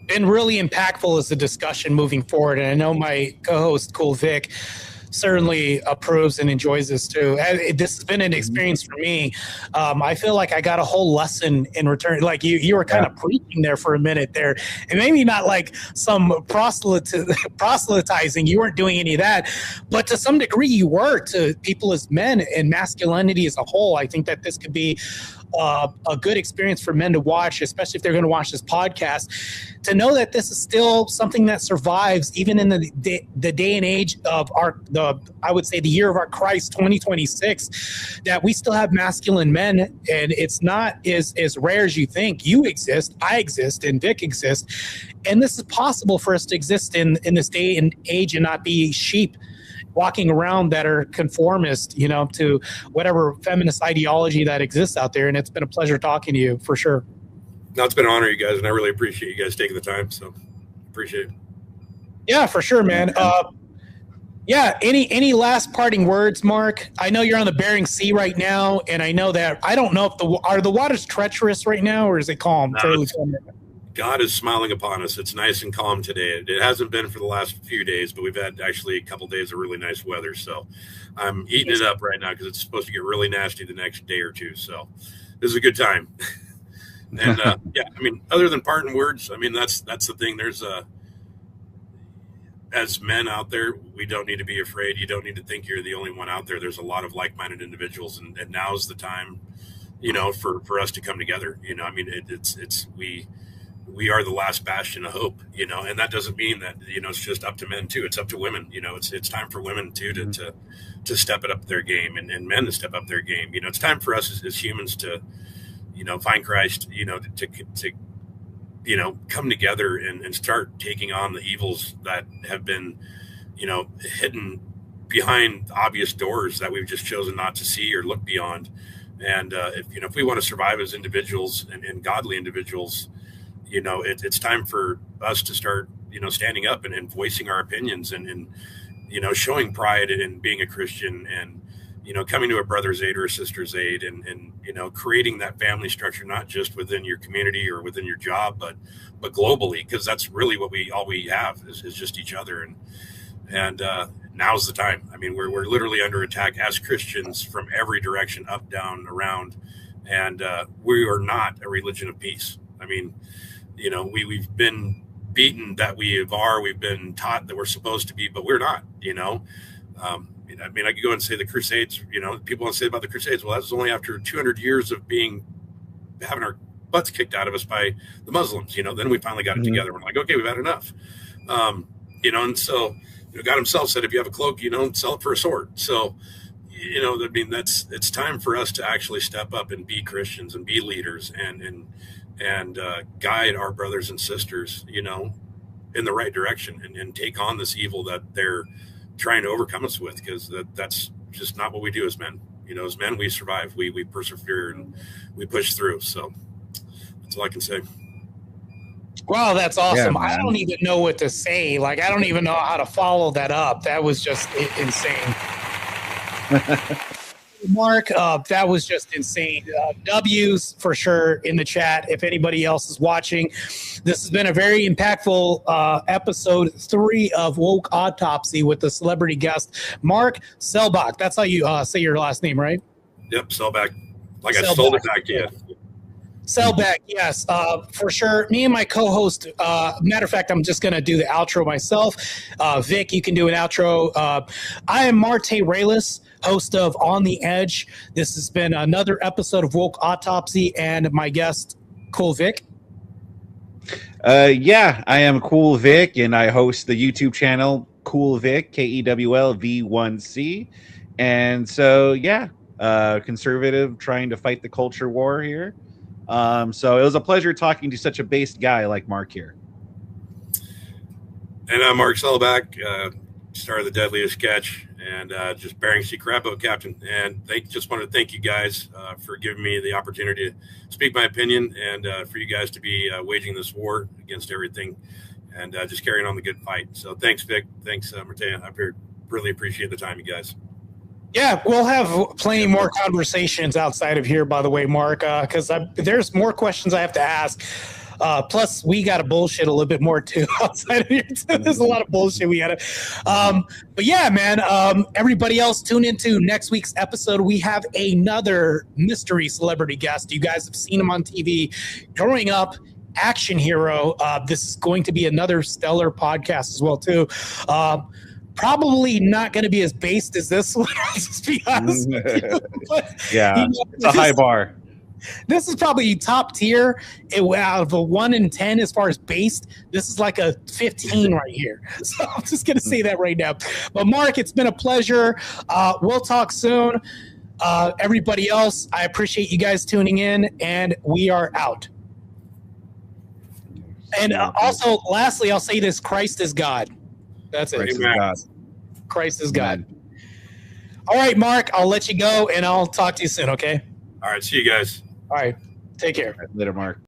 Yeah, and really impactful is the discussion moving forward. And I know my co-host Cool Vic certainly approves and enjoys this too. This has been an experience for me. I feel like I got a whole lesson in return. Like you were kind of preaching there for a minute there, and maybe not like some proselytizing. You weren't doing any of that, but to some degree you were to people as men and masculinity as a whole. I think that this could be a good experience for men to watch, especially if they're going to watch this podcast, to know that this is still something that survives even in the day and age of I would say the year of our Christ 2026, that we still have masculine men, and it's not as rare as you think. You exist, I exist, and Vic exists, and this is possible for us to exist in this day and age and not be sheep walking around that are conformist, to whatever feminist ideology that exists out there. And it's been a pleasure talking to you for sure. No, it's been an honor, you guys, and I really appreciate you guys taking the time. So appreciate it. Yeah, for sure, man. Yeah. Any last parting words, Marc? I know you're on the Bering Sea right now, and I know that I don't know if are the waters treacherous right now, or is it calm? No, God is smiling upon us. It's nice and calm today. It hasn't been for the last few days, but we've had actually a couple of days of really nice weather. So I'm eating it up right now because it's supposed to get really nasty the next day or two. So this is a good time. And other than parting words, that's the thing. There's as men out there, we don't need to be afraid. You don't need to think you're the only one out there. There's a lot of like-minded individuals, and now's the time, for us to come together. We are the last bastion of hope, and that doesn't mean that, it's just up to men too. It's up to women. It's time for women too to step it up their game, and men to step up their game. It's time for us as humans to, find Christ, to come together and start taking on the evils that have been, hidden behind obvious doors that we've just chosen not to see or look beyond. And if we want to survive as individuals and godly individuals, it's time for us to start, standing up and voicing our opinions and showing pride in being a Christian and, coming to a brother's aid or a sister's aid and creating that family structure, not just within your community or within your job, but globally, because that's really what all we have is just each other. And now's the time. I mean, we're literally under attack as Christians from every direction, up, down, around. And we are not a religion of peace. I mean, we've been beaten that we've been taught that we're supposed to be, but we're not, I mean, I could go and say the Crusades, people want to say about the Crusades. Well, that was only after 200 years of having our butts kicked out of us by the Muslims, then we finally got it together. We're like, okay, we've had enough. And so God himself said, if you have a cloak, sell it for a sword. So, I mean, it's time for us to actually step up and be Christians and be leaders and guide our brothers and sisters, in the right direction and take on this evil that they're trying to overcome us with, because that's just not what we do as men. As men, we survive, we persevere, and we push through. So that's all I can say. Wow, that's awesome. Yeah, I don't even know what to say. Like, I don't even know how to follow that up. That was just insane. Mark, that was just insane. W's for sure in the chat. If anybody else is watching, this has been a very impactful episode 3 of Woke Autopsy with the celebrity guest, Marc Sehlbach. That's how you say your last name, right? Yep, Sehlbach. Like Sehlbach. I sold it back to you. Sehlbach, yes, for sure. Me and my co-host, matter of fact, I'm just going to do the outro myself. Vic, you can do an outro. I am Marte Reyes, host of On the Edge. This has been another episode of Woke Autopsy, and my guest, Cool Vic. Yeah, I am Cool Vic, and I host the YouTube channel Cool Vic, KEWLV1C. And so, yeah, conservative trying to fight the culture war here. So it was a pleasure talking to such a based guy like Marc here. And I'm Marc Sehlbach, star of the Deadliest sketch, and just Bering Sea Crab Boat captain. And just wanted to thank you guys for giving me the opportunity to speak my opinion, and for you guys to be waging this war against everything, and just carrying on the good fight. So thanks, Vic. Thanks, Martea. I really appreciate the time, you guys. Yeah, we'll have plenty more conversations outside of here, by the way, Marc, because there's more questions I have to ask. Plus, we got to bullshit a little bit more, too, outside of here. Too. There's a lot of bullshit we got to. But, yeah, man, everybody else tune into next week's episode. We have another mystery celebrity guest. You guys have seen him on TV growing up. Action hero. This is going to be another stellar podcast as well, too. Probably not going to be as based as this one, I'll just be honest with you. But, yeah, it's a high bar. This is probably top tier out of a 1 in 10 as far as based. This is like a 15 right here. So I'm just going to say that right now. But Marc, it's been a pleasure. We'll talk soon. Everybody else, I appreciate you guys tuning in, and we are out. And also, lastly, I'll say this: Christ is God. That's it. Christ is God. Christ is God. All right, Marc, I'll let you go, and I'll talk to you soon, okay? All right, see you guys. All right, take care. Later, Marc.